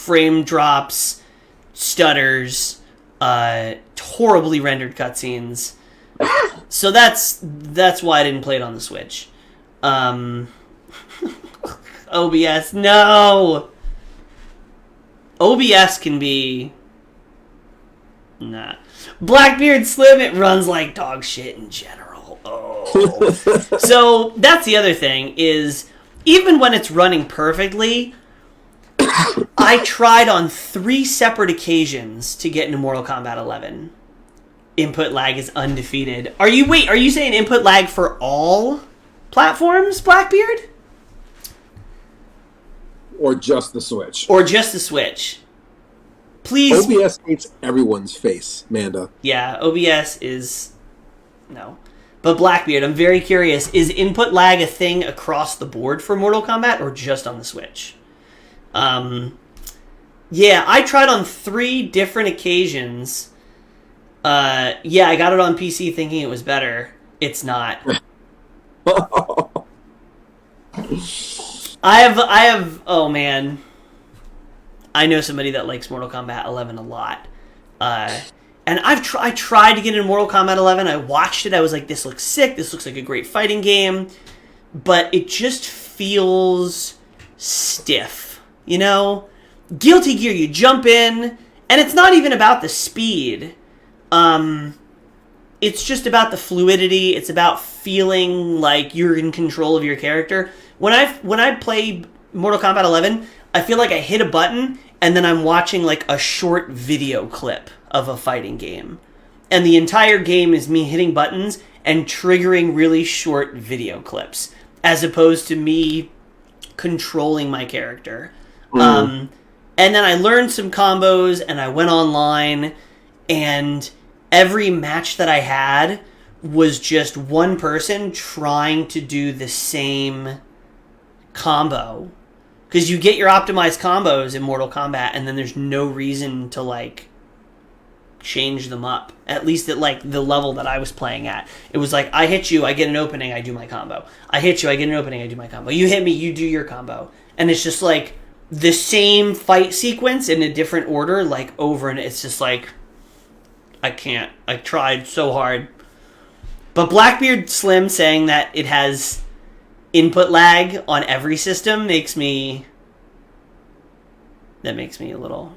Frame drops, stutters, horribly rendered cutscenes. So that's why I didn't play it on the Switch. OBS, no! OBS can be... Nah. Blackbeard Slim, it runs like dog shit in general. Oh. So, that's the other thing, is even when it's running perfectly, I tried on 3 separate occasions to get into Mortal Kombat 11. Input lag is undefeated. Are you saying input lag for all platforms, Blackbeard? Or just the Switch. Or just the Switch. Please. OBS hates everyone's face, Manda. Yeah, OBS is... No. But Blackbeard, I'm very curious. Is input lag a thing across the board for Mortal Kombat or just on the Switch? Yeah, I tried on 3 different occasions. Yeah, I got it on PC thinking it was better. It's not. I have. Oh man, I know somebody that likes Mortal Kombat 11 a lot, and I tried to get into Mortal Kombat 11. I watched it. I was like, this looks sick. This looks like a great fighting game, but it just feels stiff. You know, Guilty Gear. You jump in, and it's not even about the speed. It's just about the fluidity. It's about feeling like you're in control of your character. When I play Mortal Kombat 11, I feel like I hit a button and then I'm watching like a short video clip of a fighting game. And the entire game is me hitting buttons and triggering really short video clips as opposed to me controlling my character. And then I learned some combos and I went online, and every match that I had was just one person trying to do the same combo. Because you get your optimized combos in Mortal Kombat, and then there's no reason to, like, change them up. At least at, like, the level that I was playing at. It was like, I hit you, I get an opening, I do my combo. I hit you, I get an opening, I do my combo. You hit me, you do your combo. And it's just, like, the same fight sequence in a different order, like, over, and it's just like... I can't. I tried so hard. But Blackbeard Slim saying that it has input lag on every system makes me... That makes me a little...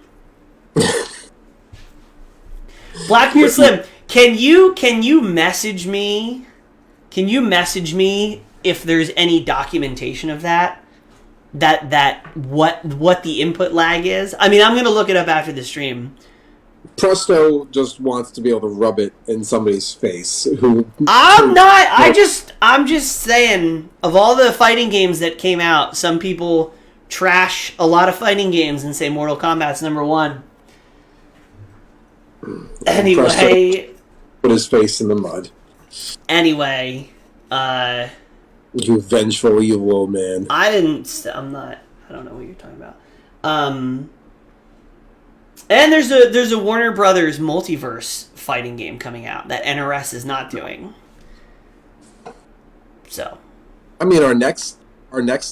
Blackbeard Slim, can you message me? Can you message me if there's any documentation of that? What the input lag is? I mean, I'm going to look it up after the stream. Presto just wants to be able to rub it in somebody's face. I'm not. I'm just saying. Of all the fighting games that came out, some people trash a lot of fighting games and say Mortal Kombat's number 1. Anyway, Presto put his face in the mud. Anyway, you vengeful evil old man. I'm not. I don't know what you're talking about. And there's a Warner Brothers multiverse fighting game coming out that NRS is not doing. So, I mean, our next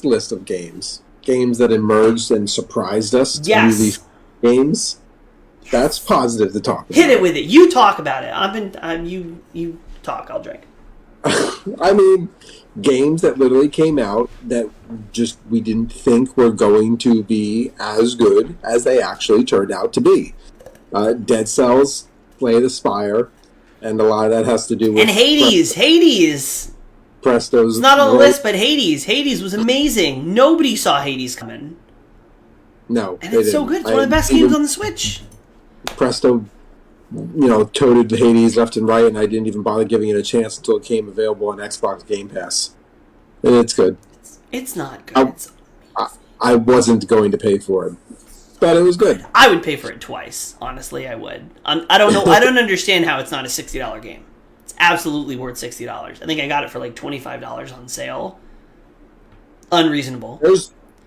list of games that emerged and surprised us. Yes. These games. That's positive to talk about. Hit it with it. You talk about it. You talk. I'll drink. I mean, games that literally came out that just we didn't think were going to be as good as they actually turned out to be. Dead Cells, Slay the Spire, and a lot of that has to do with... And Hades! Presto's... It's not on the list, but Hades. Hades was amazing. Nobody saw Hades coming. No, and it's so good. It's one of the best games on the Switch. Presto, toted Hades left and right, and I didn't even bother giving it a chance until it came available on Xbox Game Pass. And it's good. It's not good. I wasn't going to pay for it, but it was good. I would pay for it twice. Honestly, I would. I don't know. I don't understand how it's not a $60 game. It's absolutely worth $60. I think I got it for like $25 on sale. Unreasonable.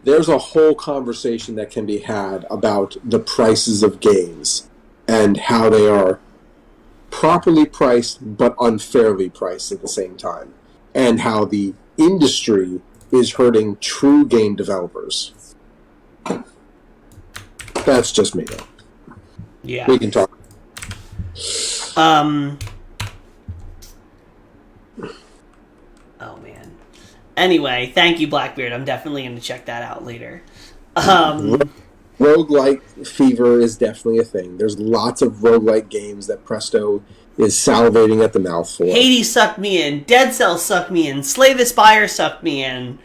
There's a whole conversation that can be had about the prices of games and how they are properly priced but unfairly priced at the same time, and how the industry is hurting true game developers. That's just me, though. Yeah. We can talk. Oh, man. Anyway, thank you, Blackbeard. I'm definitely going to check that out later. Roguelike fever is definitely a thing. There's lots of roguelike games that Presto is salivating at the mouth for. Hades sucked me in. Dead Cells sucked me in. Slay the Spire sucked me in.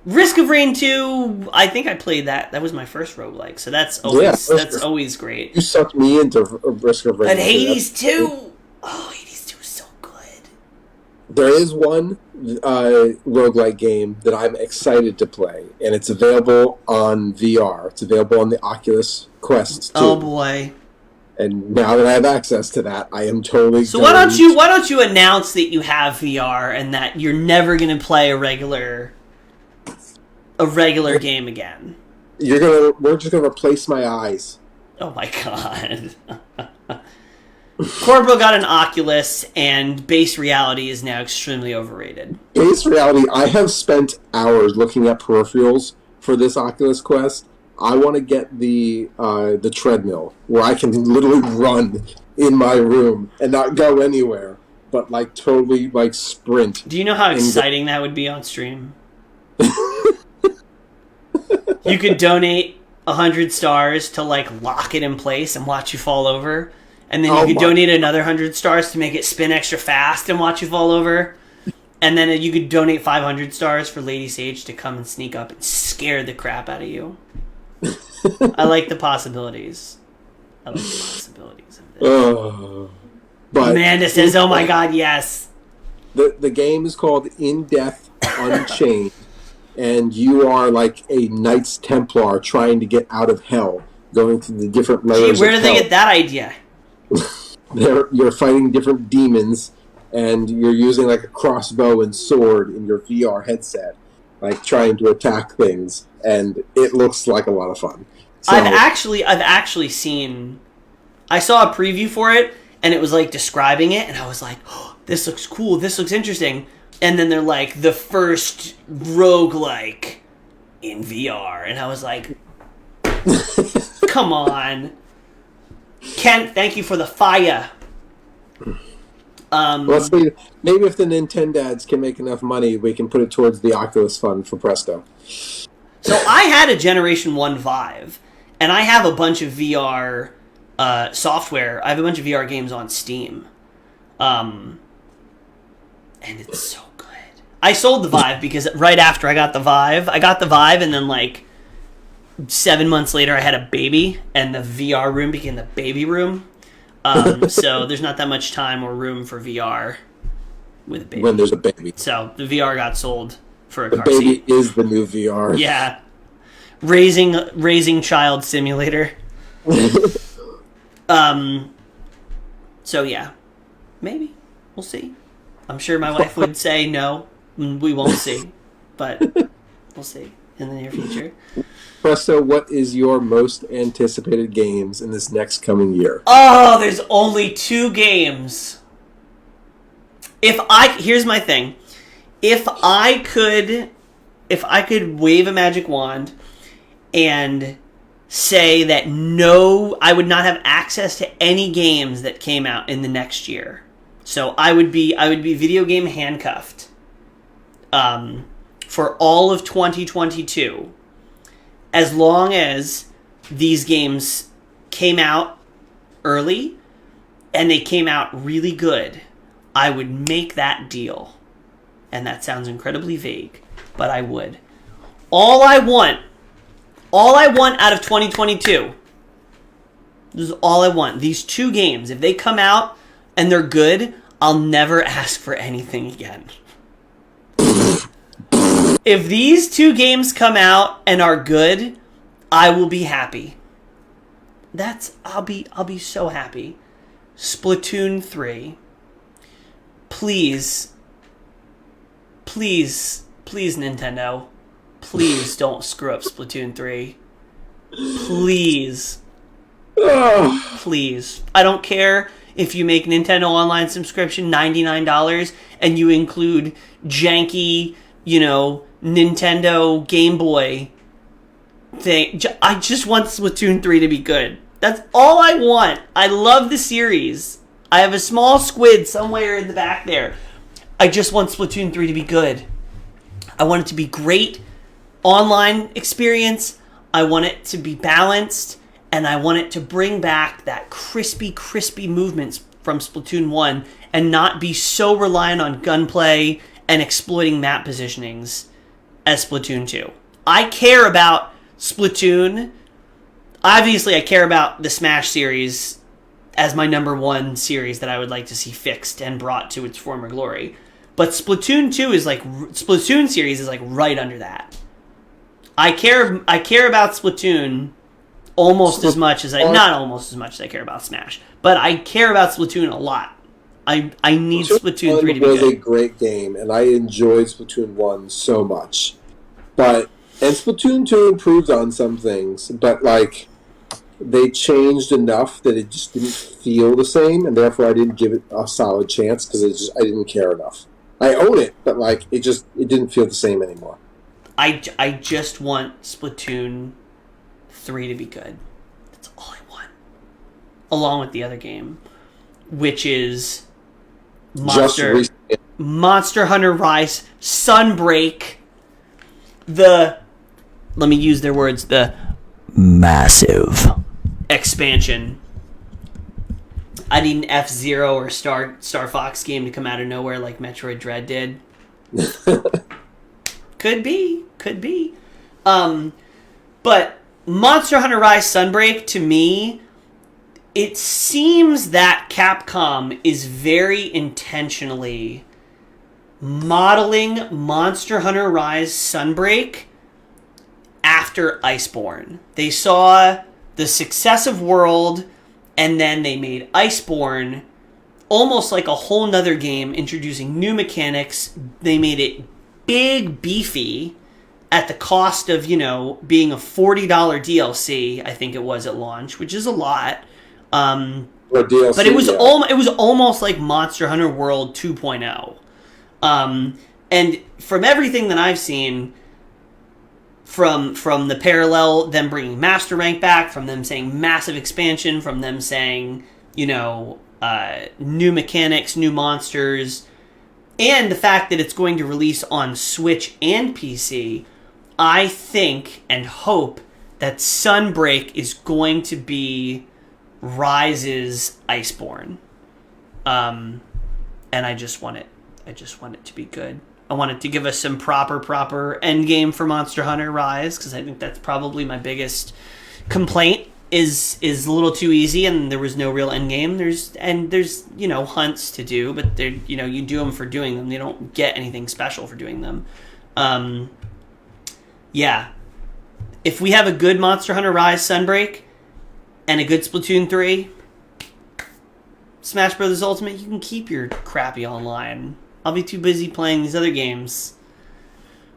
Risk of Rain 2, I think I played that. That was my first roguelike, so that's always great. You sucked me into Risk of Rain. And Hades 2! Oh, Hades 2 is so good. There is one roguelike game that I'm excited to play, and it's available on VR. It's available on the Oculus Quest 2. Oh, boy. And now that I have access to that, I am totally... So why don't you announce that you have VR and that you're never going to play a regular game again? We're just gonna replace my eyes. Oh my god. Corporal got an Oculus, and base reality is now extremely overrated. Base reality, I have spent hours looking at peripherals for this Oculus Quest. I want to get the treadmill, where I can literally run in my room and not go anywhere, but totally sprint. Do you know how exciting that would be on stream? You could donate 100 stars to lock it in place and watch you fall over, and then you could donate another 100 stars to make it spin extra fast and watch you fall over, and then you could donate 500 stars for Lady Sage to come and sneak up and scare the crap out of you. I like the possibilities. Of this. But Amanda says, "Oh my god, yes." The game is called In Death Unchained. And you are like a Knights Templar trying to get out of hell, going through the different layers. Where did they get that idea? You're fighting different demons, and you're using a crossbow and sword in your VR headset, trying to attack things, and it looks like a lot of fun. So, I've actually seen. I saw a preview for it, and it was describing it, and I was like, "Oh, this looks cool. This looks interesting." And then they're the first roguelike in VR. And I was like, come on. Kent, thank you for the fire. Let's see. Maybe if the Nintendads can make enough money, we can put it towards the Oculus Fund for Presto. So I had a Generation 1 Vive, and I have a bunch of VR software. I have a bunch of VR games on Steam. And it's so good. I sold the Vive because right after I got the Vive, and then 7 months later I had a baby, and the VR room became the baby room. So there's not that much time or room for VR with a baby. When there's a baby. So the VR got sold for a the car baby seat. Is the new VR. Yeah. Raising child simulator. So yeah. Maybe. We'll see. I'm sure my wife would say no. We won't see. But we'll see in the near future. Presto, what is your most anticipated games in this next coming year? Oh, there's only 2 games. Here's my thing. If I could wave a magic wand and say that no, I would not have access to any games that came out in the next year. So I would be video game handcuffed for all of 2022, as long as these games came out early and they came out really good. I would make that deal. And that sounds incredibly vague, but I would. All I want out of 2022, this is all I want. These two games, if they come out and they're good, I'll never ask for anything again. If these two games come out and are good, I will be happy. I'll be so happy. Splatoon 3. Please, Nintendo. Please don't screw up Splatoon 3. Please. Please. I don't care if you make Nintendo Online subscription $99 and you include janky, Nintendo Game Boy thing. I just want Splatoon 3 to be good. That's all I want. I love the series. I have a small squid somewhere in the back there. I just want Splatoon 3 to be good. I want it to be great online experience. I want it to be balanced, and I want it to bring back that crispy movements from Splatoon 1 and not be so reliant on gunplay and exploiting map positionings as Splatoon 2. I care about Splatoon. Obviously, I care about the Smash series as my number one series that I would like to see fixed and brought to its former glory. But Splatoon series is like right under that. I care about Splatoon almost as much as not almost as much as I care about Smash, but I care about Splatoon a lot. I need Splatoon 3 to be good. It was a great game, and I enjoyed Splatoon 1 so much. And Splatoon 2 improved on some things, but they changed enough that it just didn't feel the same, and therefore I didn't give it a solid chance because I didn't care enough. I own it, but it didn't feel the same anymore. I just want Splatoon 3 to be good. That's all I want. Along with the other game, which is Monster Hunter Rise Sunbreak. Let me use their words, the massive expansion. I need an F-Zero or Star Fox game to come out of nowhere like Metroid Dread did. Could be. But Monster Hunter Rise Sunbreak, to me, it seems that Capcom is very intentionally modeling Monster Hunter Rise Sunbreak after Iceborne. They saw the success of World, and then they made Iceborne almost like a whole nother game, introducing new mechanics. They made it big, beefy, at the cost of, being a $40 DLC, I think it was at launch, which is a lot. Or DLC, but it was almost like Monster Hunter World 2.0. And from everything that I've seen, from the parallel, them bringing Master Rank back, from them saying massive expansion, from them saying, new mechanics, new monsters, and the fact that it's going to release on Switch and PC, I think and hope that Sunbreak is going to be Rise's Iceborne. And I just want it to be good. I want it to give us some proper end game for Monster Hunter Rise, because I think that's probably my biggest complaint is a little too easy, and there was no real end game. There's hunts to do, but you do them for doing them. You don't get anything special for doing them. Yeah. If we have a good Monster Hunter Rise Sunbreak and a good Splatoon 3, Smash Bros. Ultimate, you can keep your crappy online. I'll be too busy playing these other games.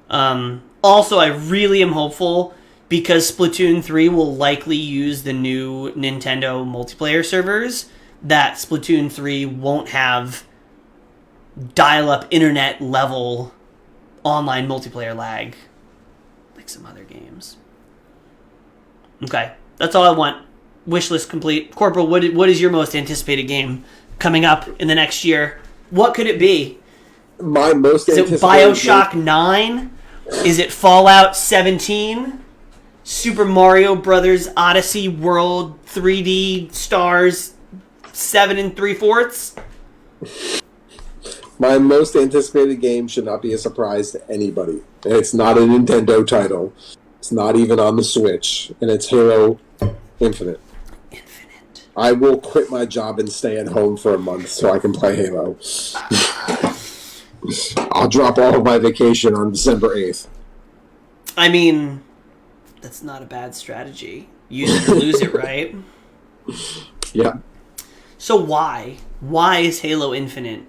Also, I really am hopeful, because Splatoon 3 will likely use the new Nintendo multiplayer servers, that Splatoon 3 won't have dial-up internet level online multiplayer lag like some other games. Okay. That's all I want. Wish list complete. Corporal, what is your most anticipated game coming up in the next year? What could it be? My most Is it anticipated Bioshock 9? Is it Fallout 17? Super Mario Brothers Odyssey World 3D Stars 7 3/4? My most anticipated game should not be a surprise to anybody. And it's not a Nintendo title. It's not even on the Switch. And it's Halo Infinite. I will quit my job and stay at home for a month so I can play Halo. I'll drop all of my vacation on December 8th. I mean, that's not a bad strategy. Use it to lose it, right? Yeah. So why? Why is Halo Infinite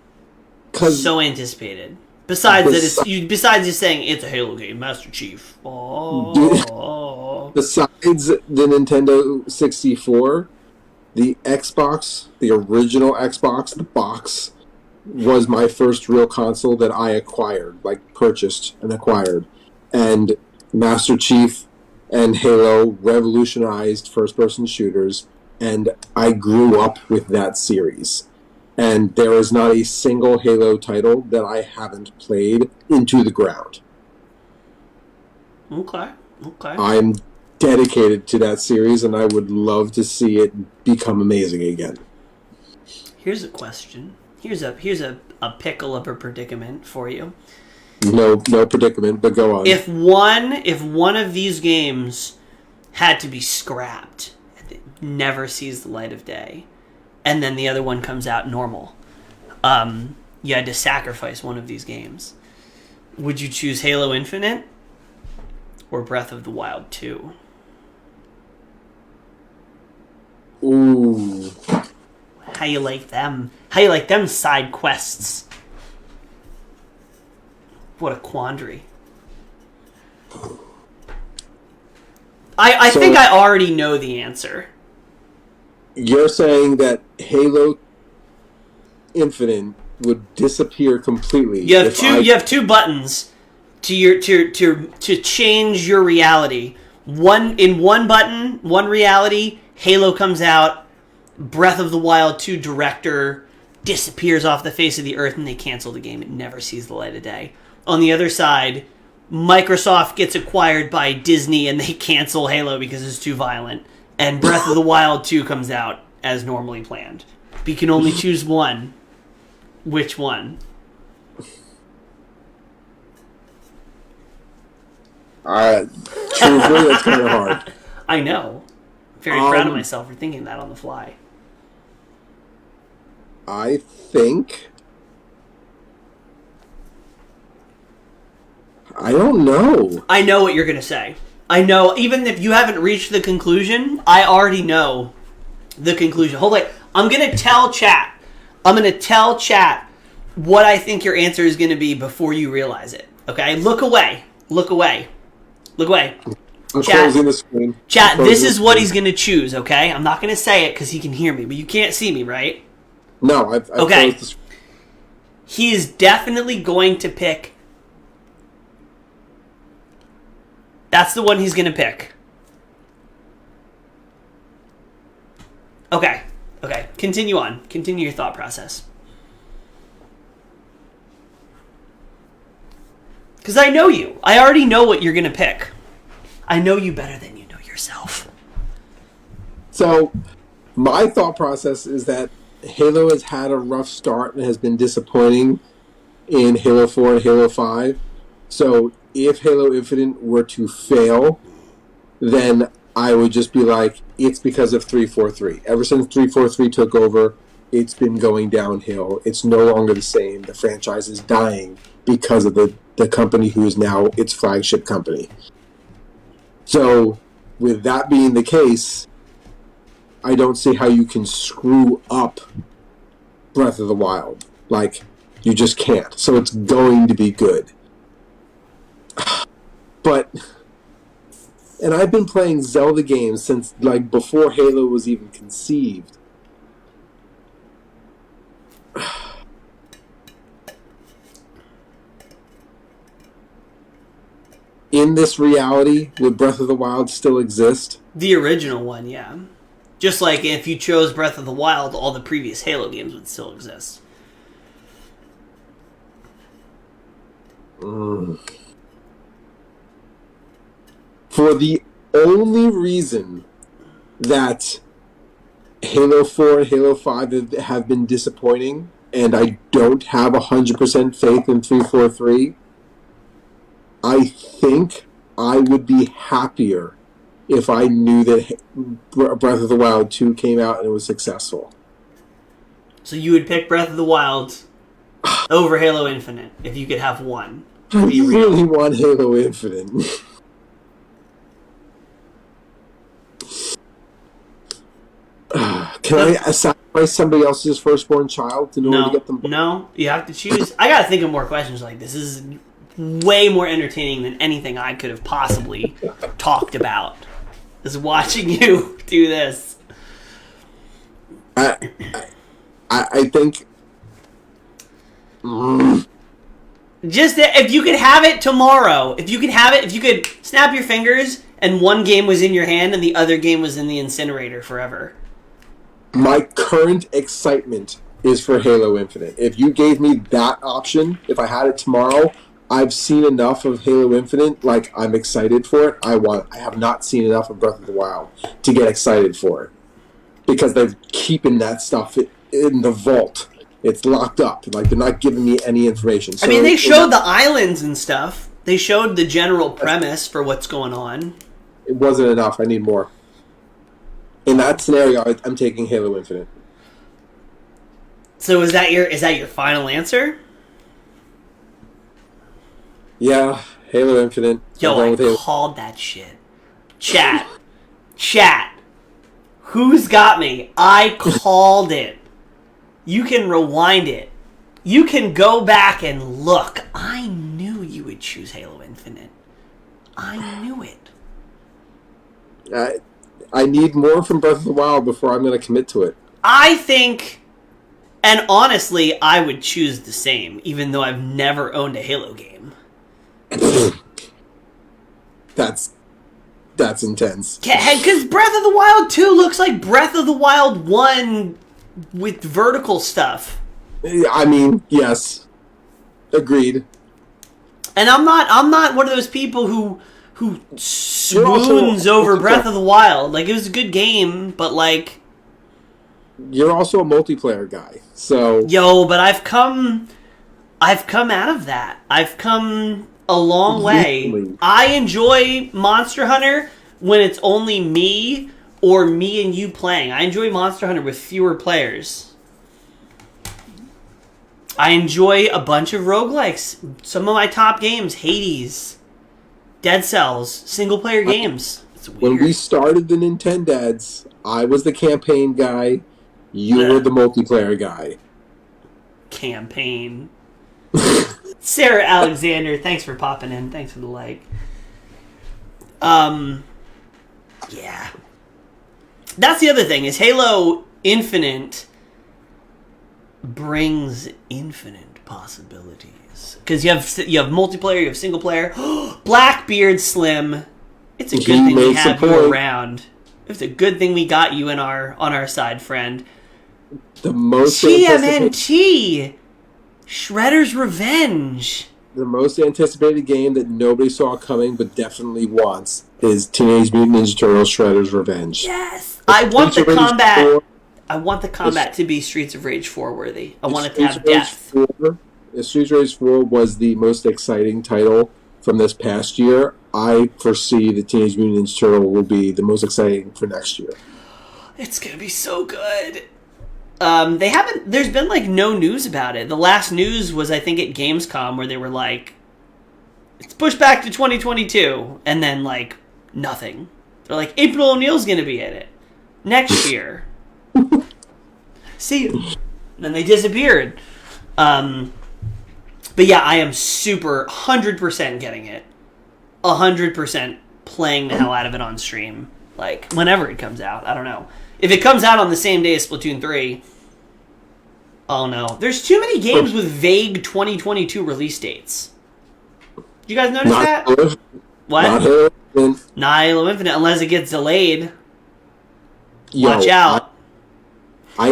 so anticipated? Besides just saying it's a Halo game, Master Chief. Oh. Besides the Nintendo 64, the Xbox, the original Xbox, the box, was my first real console that I acquired, like purchased and acquired. And Master Chief and Halo revolutionized first-person shooters, and I grew up with that series. And there is not a single Halo title that I haven't played into the ground. Okay. I'm dedicated to that series, and I would love to see it become amazing again. Here's a question. Here's a pickle of a predicament for you. No predicament, but go on. If one of these games had to be scrapped, it never sees the light of day, and then the other one comes out normal, you had to sacrifice one of these games. Would you choose Halo Infinite or Breath of the Wild 2? Ooh. How you like them? How you like them side quests? What a quandary. I think I already know the answer. You're saying that Halo Infinite would disappear completely. You have two buttons to change your reality. One button, one reality, Halo comes out, Breath of the Wild 2 director disappears off the face of the earth, and they cancel the game. It never sees the light of day. On the other side, Microsoft gets acquired by Disney, and they cancel Halo because it's too violent. And Breath of the Wild 2 comes out as normally planned. But you can only choose one. Which one? Truthfully, that's kind of hard. I know. Very proud of myself for thinking that on the fly. I think... I don't know. I know what you're going to say. I know, even if you haven't reached the conclusion, I already know the conclusion. Hold on. I'm going to tell chat what I think your answer is going to be before you realize it. Okay? Look away. I'm closing the screen. Chat, this is what he's going to choose, okay? I'm not going to say it because he can hear me, but you can't see me, right? No, I've okay. closed the screen. He is definitely going to pick... That's the one he's going to pick. Okay. Continue on. Continue your thought process. Because I know you. I already know what you're going to pick. I know you better than you know yourself. So, my thought process is that Halo has had a rough start and has been disappointing in Halo 4 and Halo 5. So, if Halo Infinite were to fail, then I would just be like, it's because of 343. Ever since 343 took over, it's been going downhill. It's no longer the same. The franchise is dying because of the company who is now its flagship company. So, with that being the case, I don't see how you can screw up Breath of the Wild. Like, you just can't. So it's going to be good. But, and I've been playing Zelda games since, like, before Halo was even conceived. in this reality, would Breath of the Wild still exist? The original one, yeah. Just like if you chose Breath of the Wild, all the previous Halo games would still exist. For the only reason that Halo 4 and Halo 5 have been disappointing, and I don't have 100% faith in 343, I think I would be happier if I knew that Breath of the Wild 2 came out and it was successful. So you would pick Breath of the Wild over Halo Infinite if you could have one. I really want Halo Infinite. Can I sacrifice somebody else's firstborn child in order to get them? No, you have to choose. I gotta think of more questions like this. This is way more entertaining than anything I could have possibly talked about. Is watching you do this. I think. Just if you could have it tomorrow, if you could snap your fingers and one game was in your hand and the other game was in the incinerator forever. My current excitement is for Halo Infinite. If you gave me that option, if I had it tomorrow, I've seen enough of Halo Infinite, like I'm excited for it. I have not seen enough of Breath of the Wild to get excited for it. Because they're keeping that stuff in the vault. It's locked up. Like, they're not giving me any information. So, I mean, they showed the islands and stuff. They showed the general premise for what's going on. It wasn't enough. I need more. In that scenario, I'm taking Halo Infinite. So is that your final answer? Yeah, Halo Infinite. Yo, I called that shit. Chat. Who's got me? I called it. You can rewind it. You can go back and look. I knew you would choose Halo Infinite. I knew it. I need more from Breath of the Wild before I'm going to commit to it. I think, and honestly, I would choose the same, even though I've never owned a Halo game. That's intense. Because Breath of the Wild 2 looks like Breath of the Wild 1 with vertical stuff. I mean, yes. Agreed. And I'm not one of those people who swoons over Breath of the Wild. Like, it was a good game, but like... You're also a multiplayer guy, so... Yo, but I've come out of that. I've come a long way. I enjoy Monster Hunter when it's only me or me and you playing. I enjoy Monster Hunter with fewer players. I enjoy a bunch of roguelikes. Some of my top games, Hades, Dead Cells, single-player games. It's weird. When we started the Nintendads, I was the campaign guy. You were the multiplayer guy. Campaign. Sarah Alexander, thanks for popping in. Thanks for the like. Yeah. That's the other thing, is Halo Infinite brings infinite possibilities. Because you have multiplayer, you have single player. Blackbeard Slim. It's a good thing we have you around. It's a good thing we got you on our side, friend. The most TMNT! Shredder's Revenge. The most anticipated game that nobody saw coming but definitely wants is Teenage Mutant Ninja Turtles Shredder's Revenge. Yes! I want the combat. I want the combat to be Streets of Rage 4 worthy. I want it to have depth. Streets of Rage 4 was the most exciting title from this past year. I foresee the Teenage Mutant Ninja Turtle will be the most exciting for next year. It's gonna be so good. There's been like no news about it. The last news was, I think, at Gamescom, where they were like, it's pushed back to 2022, and then like nothing. They're like, April O'Neil's gonna be in it next year. See, then they disappeared. But yeah, I am super 100% getting it. 100% playing the hell out of it on stream. Like, whenever it comes out. I don't know. If it comes out on the same day as Splatoon 3, oh no. There's too many games with vague 2022 release dates. Did you guys notice that? What? Not Halo Infinite. Not Halo Infinite, unless it gets delayed. Yo, Watch out. I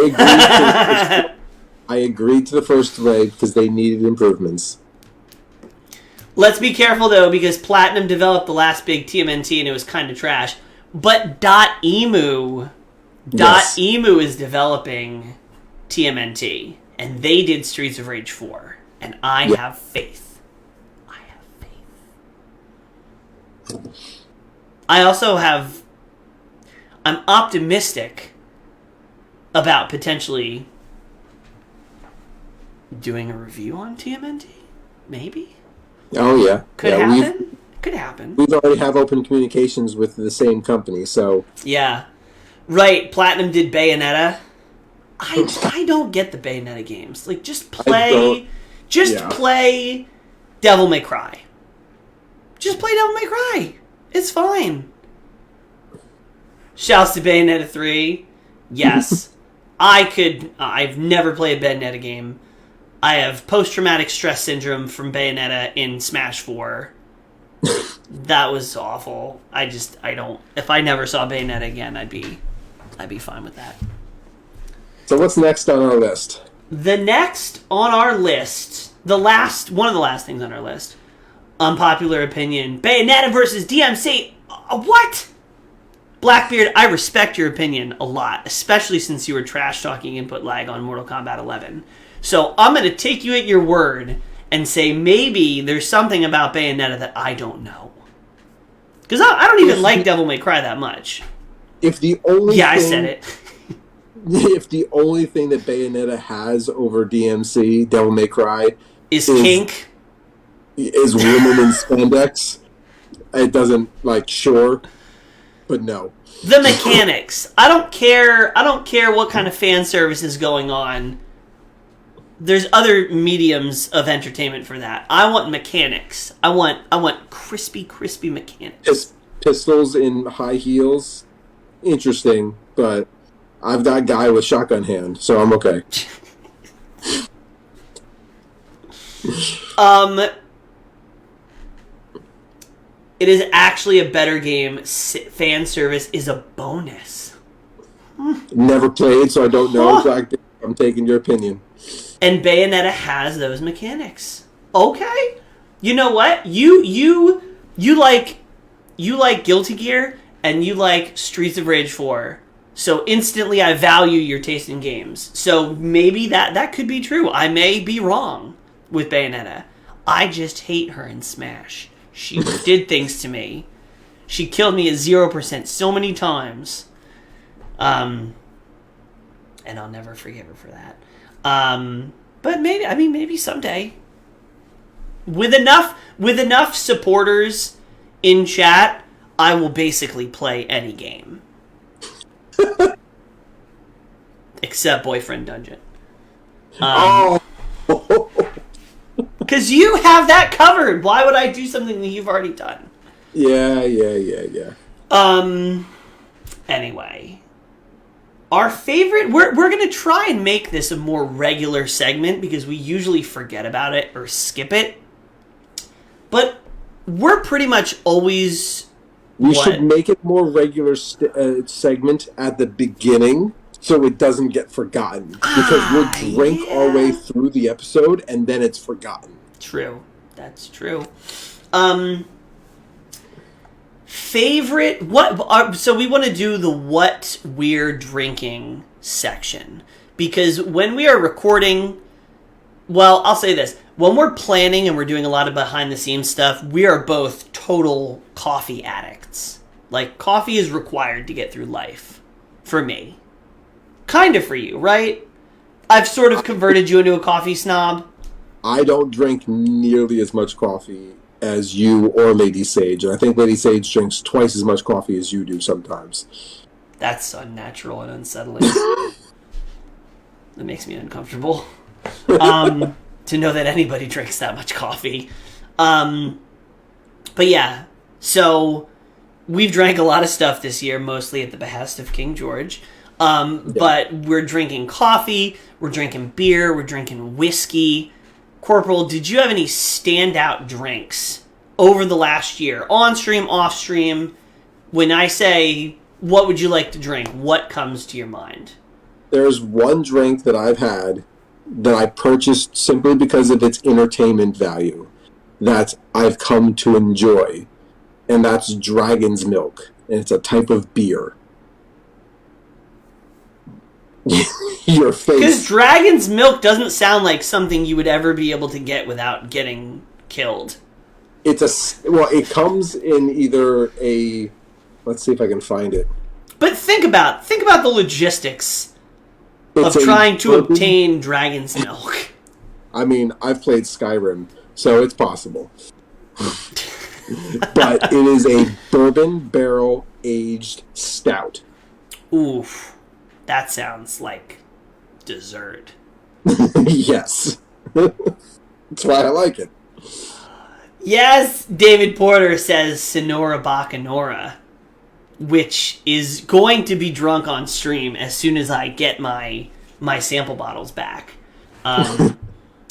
agreed to the first delay because they needed improvements. Let's be careful, though, because Platinum developed the last big TMNT, and it was kind of trash. But .emu is developing TMNT, and they did Streets of Rage 4. And I have faith. I have faith. I also have... I'm optimistic about potentially doing a review on TMNT. Maybe. Oh, yeah. Could happen. Could happen. We've already have open communications with the same company, so... Yeah. Right, Platinum did Bayonetta. I don't get the Bayonetta games. Like, just play Devil May Cry. Just play Devil May Cry. It's fine. Shouts to Bayonetta 3. Yes. I've never played a Bayonetta game. I have post-traumatic stress syndrome from Bayonetta in Smash 4. That was awful. If I never saw Bayonetta again, I'd be fine with that. So what's next on our list? The next on our list, one of the last things on our list, unpopular opinion, Bayonetta versus DMC. What? Blackbeard, I respect your opinion a lot, especially since you were trash-talking input lag on Mortal Kombat 11. So I'm going to take you at your word and say maybe there's something about Bayonetta that I don't know. Because I don't even like Devil May Cry that much. If the only I said it. If the only thing that Bayonetta has over DMC, Devil May Cry, is kink, is women in spandex, it doesn't, sure, but no. The mechanics. I don't care what kind of fan service is going on. There's other mediums of entertainment for that. I want mechanics. I want crispy mechanics. Pistols in high heels, interesting, but I've got a guy with shotgun hand, so I'm okay. It is actually a better game. Fan service is a bonus. Never played, so I don't know exactly. I'm taking your opinion. And Bayonetta has those mechanics. Okay. You know what? You like Guilty Gear and you like Streets of Rage 4. So instantly I value your taste in games. So maybe that could be true. I may be wrong with Bayonetta. I just hate her in Smash. She did things to me. She killed me at 0% so many times. And I'll never forgive her for that. But maybe someday. With enough supporters in chat, I will basically play any game. Except Boyfriend Dungeon. Because you have that covered. Why would I do something that you've already done? Yeah. Anyway. Our favorite... We're going to try and make this a more regular segment because we usually forget about it or skip it. But we're pretty much always... We should make it more regular segment at the beginning so it doesn't get forgotten. Because we'll drink our way through the episode and then it's forgotten. True. That's true. Favorite... so we want to do the what we're drinking section. Because when we are recording... Well, I'll say this. When we're planning and we're doing a lot of behind-the-scenes stuff, we are both total coffee addicts. Like, coffee is required to get through life. For me. Kind of for you, right? I've sort of converted you into a coffee snob. I don't drink nearly as much coffee as you or Lady Sage. And I think Lady Sage drinks twice as much coffee as you do sometimes. That's unnatural and unsettling. That makes me uncomfortable. To know that anybody drinks that much coffee. But yeah, so we've drank a lot of stuff this year, mostly at the behest of King George. But we're drinking coffee, we're drinking beer, we're drinking whiskey. Corporal, did you have any standout drinks over the last year? On stream, off stream. When I say, what would you like to drink? What comes to your mind? There's one drink that I've had that I purchased simply because of its entertainment value that I've come to enjoy, and that's Dragon's Milk. And it's a type of beer. Your face. Because Dragon's Milk doesn't sound like something you would ever be able to get without getting killed. It comes in either a... Let's see if I can find it. But think about the logistics of trying to obtain Dragon's Milk. I mean, I've played Skyrim, so it's possible. But it is a bourbon barrel aged stout. Oof. That sounds like dessert. Yes. That's why I like it. Yes, David Porter says Sonora Bacanora, which is going to be drunk on stream as soon as I get my sample bottles back.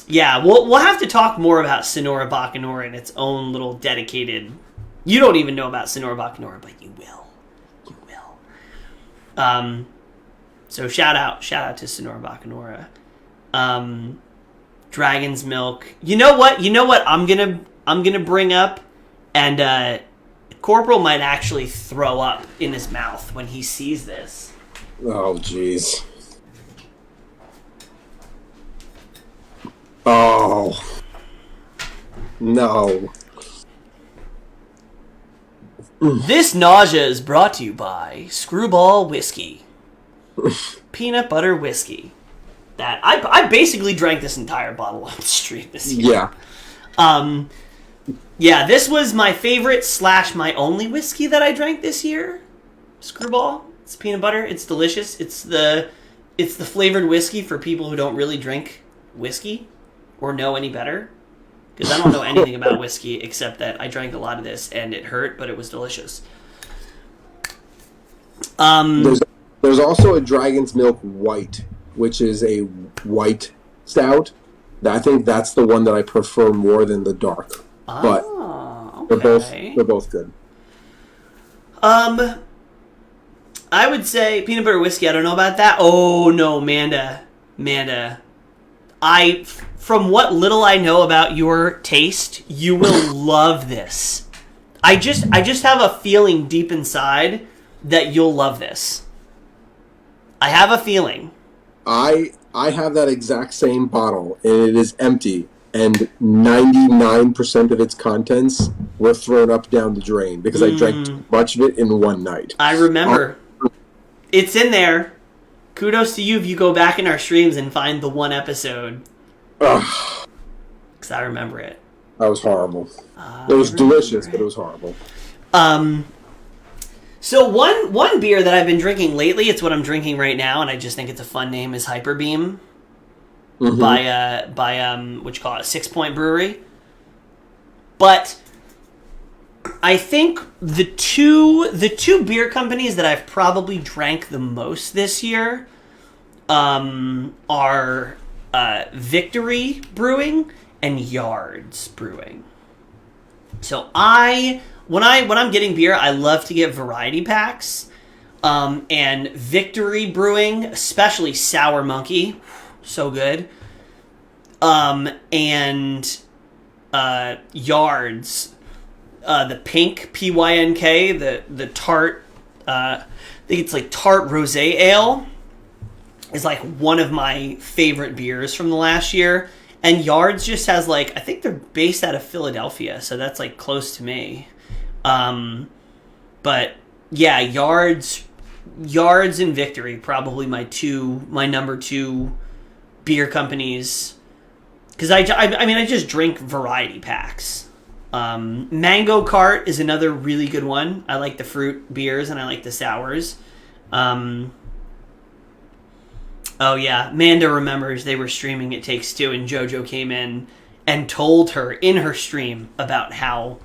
Yeah, we'll have to talk more about Sonora Bacanora in its own little dedicated... You don't even know about Sonora Bacanora, but you will. You will. So shout out to Sonora Bacanora. Dragon's Milk. You know what I'm gonna bring up, and Corporal might actually throw up in his mouth when he sees this. Oh, jeez. Oh. No. This nausea is brought to you by Screwball Whiskey. Peanut butter whiskey. That I basically drank this entire bottle on the street this year. Yeah. Yeah, this was my favorite / my only whiskey that I drank this year. Screwball. It's peanut butter. It's delicious. It's the flavored whiskey for people who don't really drink whiskey or know any better. Because I don't know anything about whiskey except that I drank a lot of this and it hurt, but it was delicious. There's also a Dragon's Milk White, which is a white stout. I think that's the one that I prefer more than the dark. But okay. they're both good. I would say peanut butter whiskey. I don't know about that. Oh no, Manda. From what little I know about your taste, you will love this. I just have a feeling deep inside that you'll love this. I have a feeling. I have that exact same bottle, and it is empty, and 99% of its contents were thrown up down the drain because I drank too much of it in one night. I remember. It's in there. Kudos to you if you go back in our streams and find the one episode. Ugh. Because I remember it. That was horrible. It was delicious, but it was horrible. So one beer that I've been drinking lately, it's what I'm drinking right now, and I just think it's a fun name, is Hyper Beam by what you call it, 6 Point Brewery. But I think the two beer companies that I've probably drank the most this year are Victory Brewing and Yards Brewing. So when I'm getting beer, I love to get variety packs. And Victory Brewing, especially Sour Monkey, so good. And Yards, the pink PYNK, the tart, I think it's like tart rosé ale, is like one of my favorite beers from the last year. And Yards just has I think they're based out of Philadelphia, so that's close to me. But yeah, Yards and Victory, probably my number two beer companies. Because I just drink variety packs. Mango Cart is another really good one. I like the fruit beers and I like the sours. Oh yeah, Manda remembers they were streaming It Takes Two, and JoJo came in and told her in her stream about how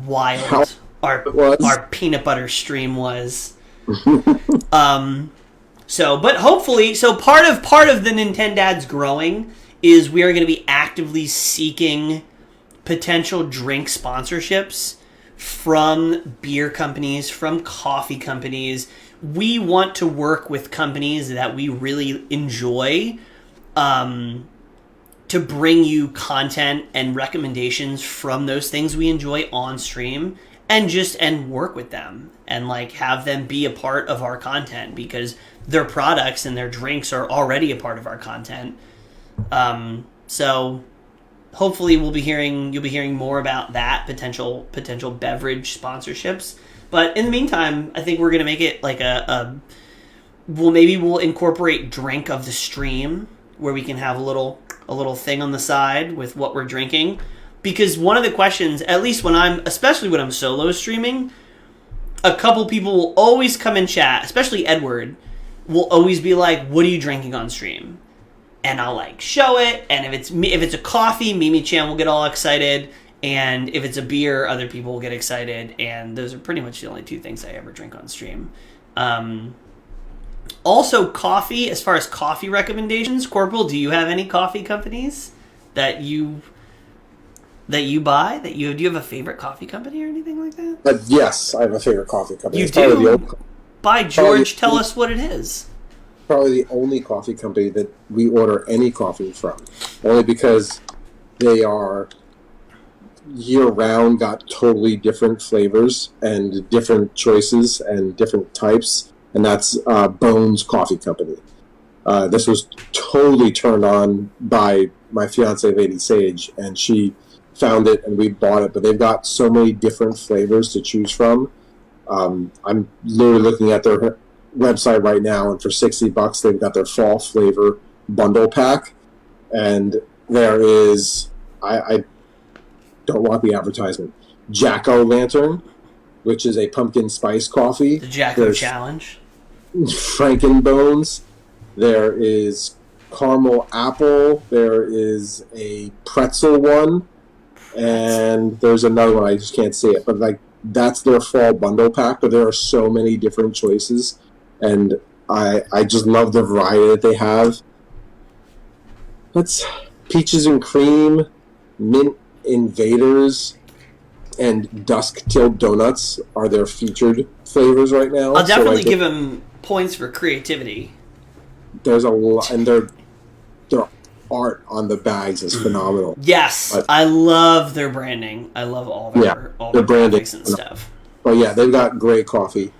wild our peanut butter stream was. But hopefully, part of the Nintendads growing is we are going to be actively seeking potential drink sponsorships from beer companies, from coffee companies. We want to work with companies that we really enjoy, to bring you content and recommendations from those things we enjoy on stream, and work with them and like have them be a part of our content because their products and their drinks are already a part of our content. So hopefully you'll be hearing more about that potential beverage sponsorships. But in the meantime, I think we're gonna make it like we'll incorporate drink of the stream where we can have a little thing on the side with what we're drinking. Because one of the questions, at least especially when I'm solo streaming, a couple people will always come in chat, especially Edward, will always be like, "What are you drinking on stream?" And I'll like show it, and if it's a coffee, Mimi-chan will get all excited, and if it's a beer, other people will get excited, and those are pretty much the only two things I ever drink on stream. Also, coffee, as far as coffee recommendations, Corporal, do you have any coffee companies that you buy? Do you have a favorite coffee company or anything like that? Yes, I have a favorite coffee company. You it's do? By George, tell us what it is. Probably the only coffee company that we order any coffee from. Only because they are year-round, got totally different flavors and different choices and different types. And that's Bones Coffee Company. This was totally turned on by my fiancée, Lady Sage, and she found it and we bought it. But they've got so many different flavors to choose from. I'm literally looking at their website right now, and for $60, they've got their fall flavor bundle pack. And there is, I don't want the advertisement, Jack-O-Lantern, which is a pumpkin spice coffee. The Jacko Challenge. Frankenbones. There is caramel apple. There is a pretzel one. And there's another one. I just can't see it. But like that's their fall bundle pack. But there are so many different choices. And I just love the variety that they have. That's peaches and cream, mint invaders, and dusk till donuts are their featured flavors right now. I'll definitely give them points for creativity. There's a lot, and their art on the bags is phenomenal. Yes, but I love their branding. I love all their branding and stuff. But yeah, they've got great coffee.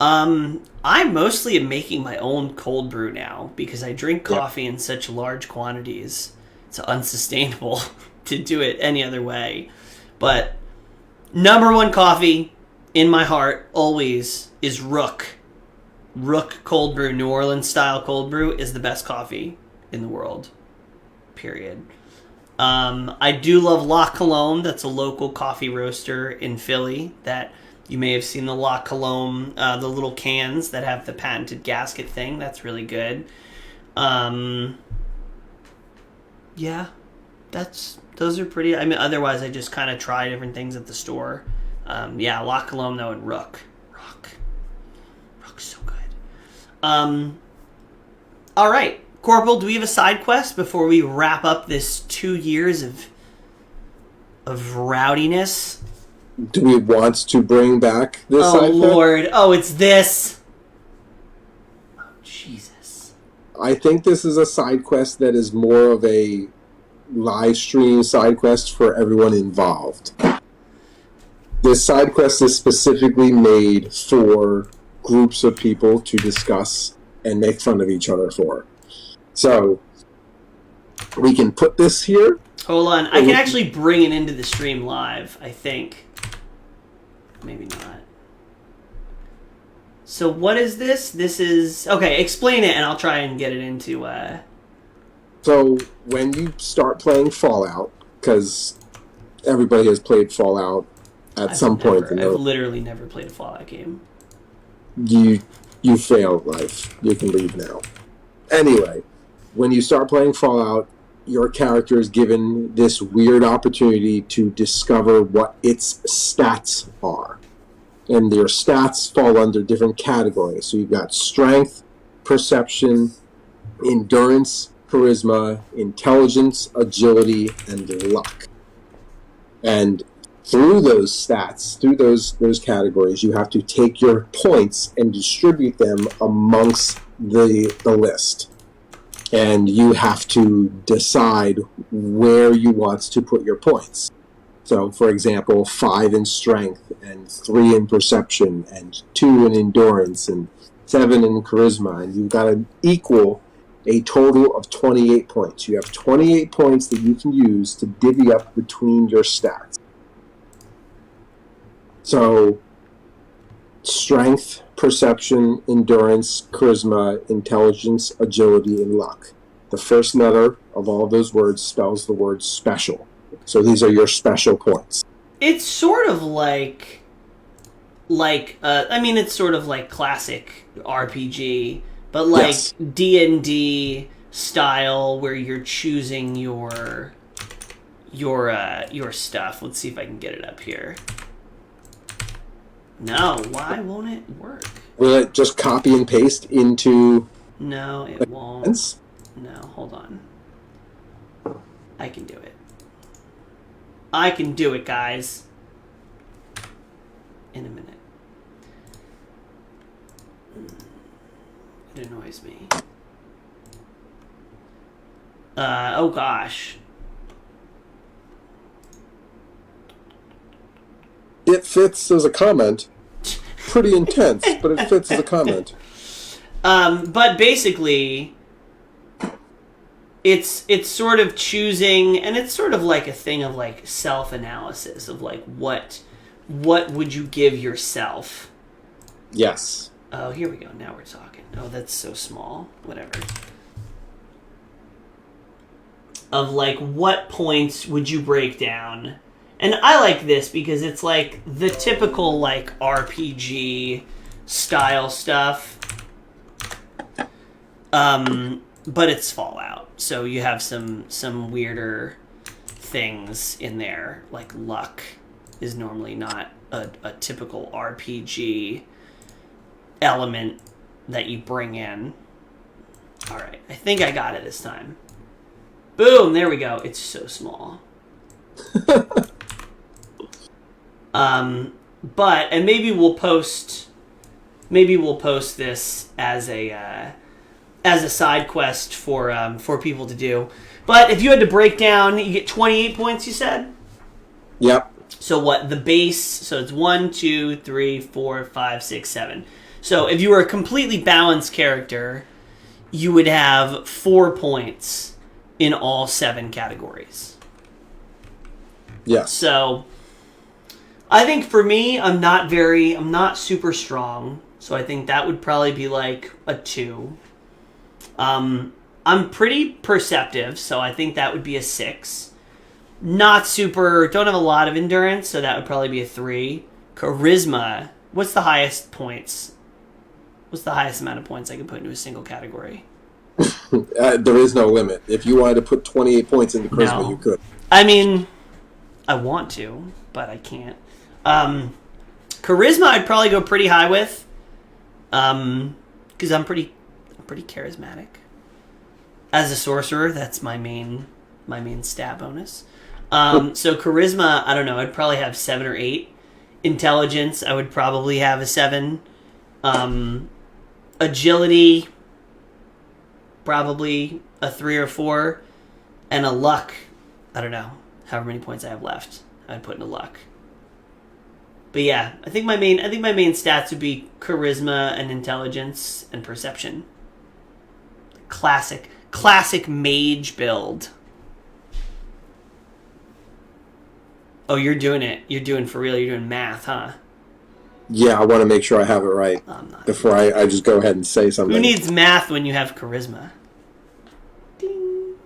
I mostly am making my own cold brew now because I drink coffee in such large quantities. It's unsustainable to do it any other way. But number one coffee in my heart always is Rook. Rook cold brew, New Orleans style cold brew is the best coffee in the world. Period. I do love La Colombe. That's a local coffee roaster in Philly that you may have seen the La Colombe, the little cans that have the patented gasket thing. That's really good. Yeah, those are pretty. I mean, otherwise I just kind of try different things at the store. Yeah, La Colombe though, and Rook's so good. All right, Corporal, do we have a side quest before we wrap up this 2 years of rowdiness? Do we want to bring back this side quest? Oh, Lord. Oh, it's this. Oh, Jesus. I think this is a side quest that is more of a live stream side quest for everyone involved. This side quest is specifically made for groups of people to discuss and make fun of each other for. So, we can put this here. Hold on. I can actually bring it into the stream live, I think. Maybe not. So what is this? This is... Okay, explain it and I'll try and get it into... So when you start playing Fallout, because everybody has played Fallout at some point. I've literally never played a Fallout game. You failed life. You can leave now. Anyway, when you start playing Fallout, your character is given this weird opportunity to discover what its stats are. And your stats fall under different categories. So you've got strength, perception, endurance, charisma, intelligence, agility, and luck. And through those stats, through those categories, you have to take your points and distribute them amongst the list. And you have to decide where you want to put your points. So, for example, 5 in strength, and 3 in perception, and 2 in endurance, and 7 in charisma. And you've got to equal a total of 28 points. You have 28 points that you can use to divvy up between your stats. So, strength, perception, endurance, charisma, intelligence, agility, and luck. The first letter of all of those words spells the word special. So these are your special points. It's sort of like it's sort of like classic RPG, but like Yes. D&D style where you're choosing your stuff. Let's see if I can get it up here. No, why won't it work? Will it just copy and paste into... No, it won't. Sense? No, hold on. I can do it. I can do it, guys. In a minute. It annoys me. Oh gosh. It fits as a comment. Pretty intense, but it fits as a comment. But basically, it's sort of choosing, and it's sort of like a thing of like self-analysis of like what would you give yourself? Yes. Oh, here we go. Now we're talking. Oh, that's so small. Whatever. Of like what points would you break down? And I like this because it's like the typical like RPG style stuff. But it's Fallout. So you have some weirder things in there. Like luck is normally not a typical RPG element that you bring in. Alright, I think I got it this time. Boom, there we go. It's so small. But and maybe we'll post this as a side quest for people to do. But if you had to break down, you get 28 points, you said? Yep. So what the base, so it's 1, 2, 3, 4, 5, 6, 7. So if you were a completely balanced character, you would have 4 points in all 7 categories. Yes. So I think for me, I'm not super strong. So I think that would probably be like a 2. I'm pretty perceptive, so I think that would be a 6. Not super, don't have a lot of endurance, so that would probably be a 3. Charisma, what's the highest points? What's the highest amount of points I can put into a single category? There is no limit. If you wanted to put 28 points into charisma, No. you could. I mean, I want to, but I can't. Charisma, I'd probably go pretty high with, because I'm pretty charismatic. As a sorcerer, that's my main stat bonus. So charisma, I don't know, I'd probably have 7 or 8. Intelligence, I would probably have a 7. Agility, probably a 3 or 4. And a luck, I don't know, however many points I have left, I'd put into luck. But yeah, I think my main stats would be charisma and intelligence and perception. Classic mage build. Oh, you're doing it. You're doing for real. You're doing math, huh? Yeah, I want to make sure I have it right I'm not. before I just go ahead and say something. Who needs math when you have charisma? Ding.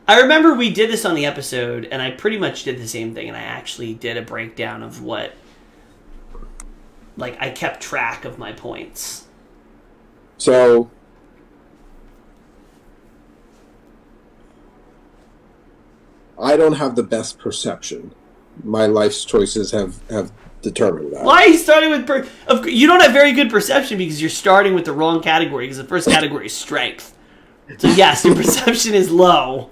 I remember we did this on the episode, and I pretty much did the same thing, and I actually did a breakdown of what... Like, I kept track of my points. So, I don't have the best perception. My life's choices have determine that. Why are you starting with... you don't have very good perception because you're starting with the wrong category, because the first category is strength. So yes, your perception is low.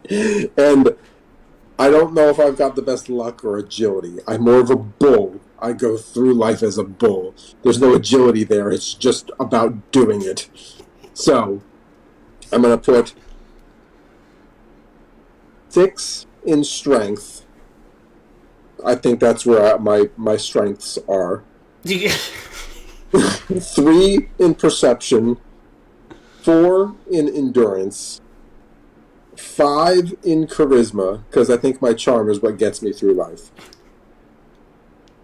And I don't know if I've got the best luck or agility. I'm more of a bull. I go through life as a bull. There's no agility there. It's just about doing it. So, I'm going to put 6 in strength. I think that's where my strengths are. 3 in perception, 4 in endurance, 5 in charisma, because I think my charm is what gets me through life.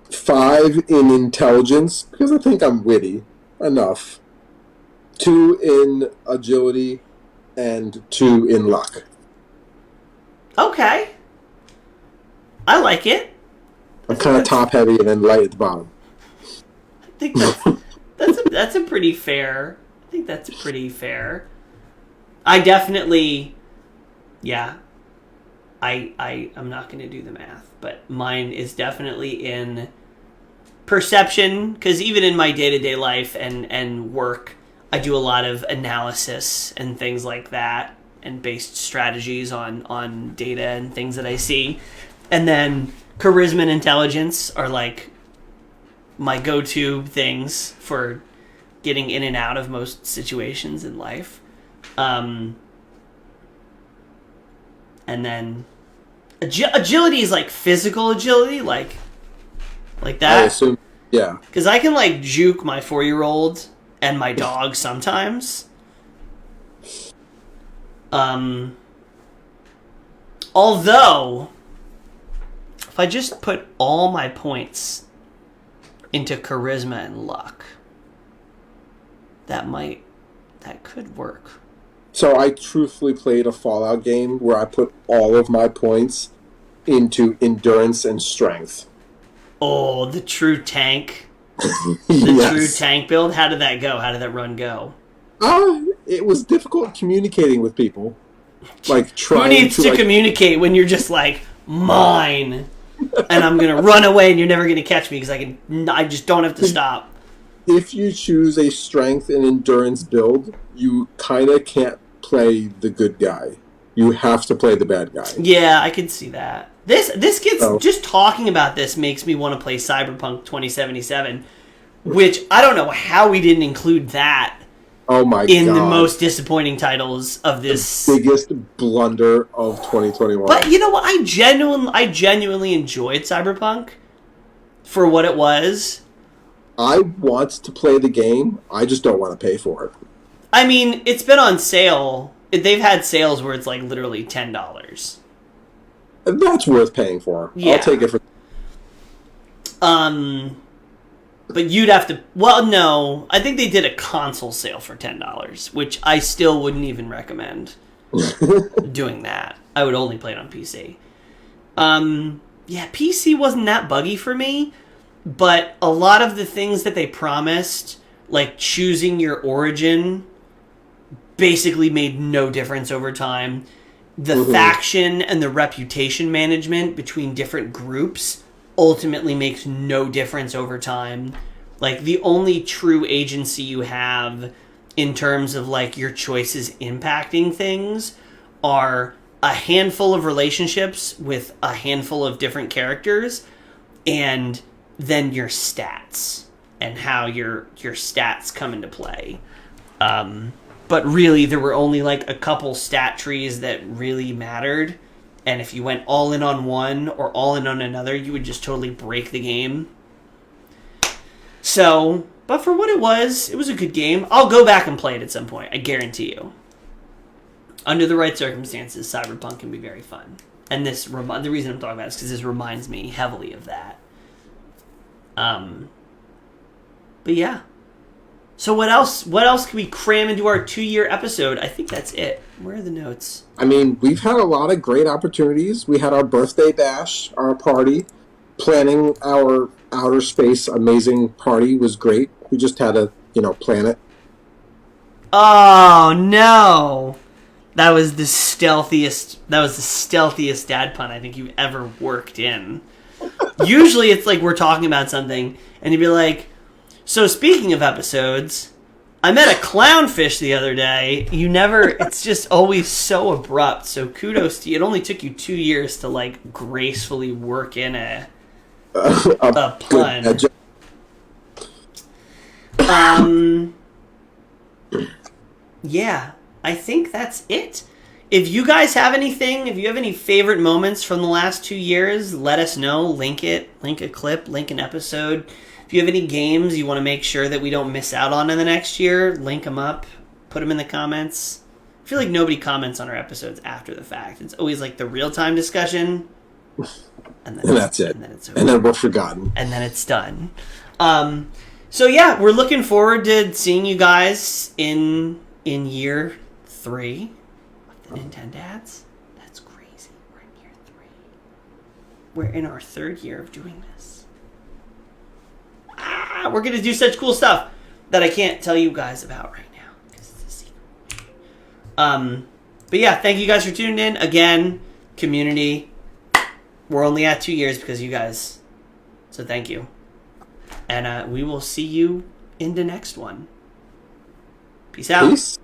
5 in intelligence, because I think I'm witty enough. 2 in agility, and 2 in luck. Okay. I like it. I'm kind of top heavy and then light at the bottom. I think that's a pretty fair. I think that's pretty fair. I definitely, yeah. I'm not going to do the math, but mine is definitely in perception, because even in my day-to-day life and work, I do a lot of analysis and things like that, and based strategies on data and things that I see. And then charisma and intelligence are like my go-to things for getting in and out of most situations in life. And then agility is like physical agility, like that. I assume, yeah. Because I can like juke my 4-year-old and my dog sometimes. Although, if I just put all my points into charisma and luck, that could work. So I truthfully played a Fallout game where I put all of my points into endurance and strength. Oh, the true tank. Yes. True tank build. How did that go? How did that run go? It was difficult communicating with people. Like trying Who needs to communicate when you're just like, mine, and I'm gonna run away and you're never gonna catch me because I just don't have to stop. If you choose a strength and endurance build, you kind of can't play the good guy. You have to play the bad guy. Yeah, I can see that. This gets just talking about this makes me want to play Cyberpunk 2077, which I don't know how we didn't include that. Oh my god! In the most disappointing titles of this, the biggest blunder of 2021. But you know what? I genuinely enjoyed Cyberpunk for what it was. I want to play the game. I just don't want to pay for it. I mean, it's been on sale. They've had sales where it's like literally $10. That's worth paying for. Yeah. I'll take it for. But you'd have to... Well, no. I think they did a console sale for $10, which I still wouldn't even recommend doing that. I would only play it on PC. Yeah, PC wasn't that buggy for me, but a lot of the things that they promised, like choosing your origin, basically made no difference over time. The faction and the reputation management between different groups ultimately makes no difference over time. Like, the only true agency you have in terms of, like, your choices impacting things are a handful of relationships with a handful of different characters, and then your stats and how your stats come into play. But really, there were only, like, a couple stat trees that really mattered. And if you went all in on one or all in on another, you would just totally break the game. So, but for what it was a good game. I'll go back and play it at some point, I guarantee you. Under the right circumstances, Cyberpunk can be very fun. And the reason I'm talking about it is because this reminds me heavily of that. But yeah. So what else can we cram into our 2-year episode? I think that's it. Where are the notes? I mean, we've had a lot of great opportunities. We had our birthday bash, our party. Planning our outer space amazing party was great. We just had to, plan it. Oh, no. That was the stealthiest dad pun I think you've ever worked in. Usually it's like we're talking about something, and you'd be like, so speaking of episodes, I met a clownfish the other day. You never, it's just always so abrupt. So kudos to you. It only took you 2 years to like gracefully work in a pun. Yeah, I think that's it. If you guys have anything, if you have any favorite moments from the last 2 years, let us know. Link it, link a clip, link an episode. If you have any games you want to make sure that we don't miss out on in the next year, link them up, put them in the comments. I feel like nobody comments on our episodes after the fact. It's always like the real-time discussion. And that's it. And then it's over. And then we're forgotten. And then it's done. So yeah, we're looking forward to seeing you guys in year 3 of the Nintendads. That's crazy. We're in year 3. We're in our 3rd year of doing this. We're going to do such cool stuff that I can't tell you guys about right now because it's a secret. But yeah, thank you guys for tuning in. Again, community, we're only at 2 years because of you guys. So thank you. And we will see you in the next one. Peace out. Peace.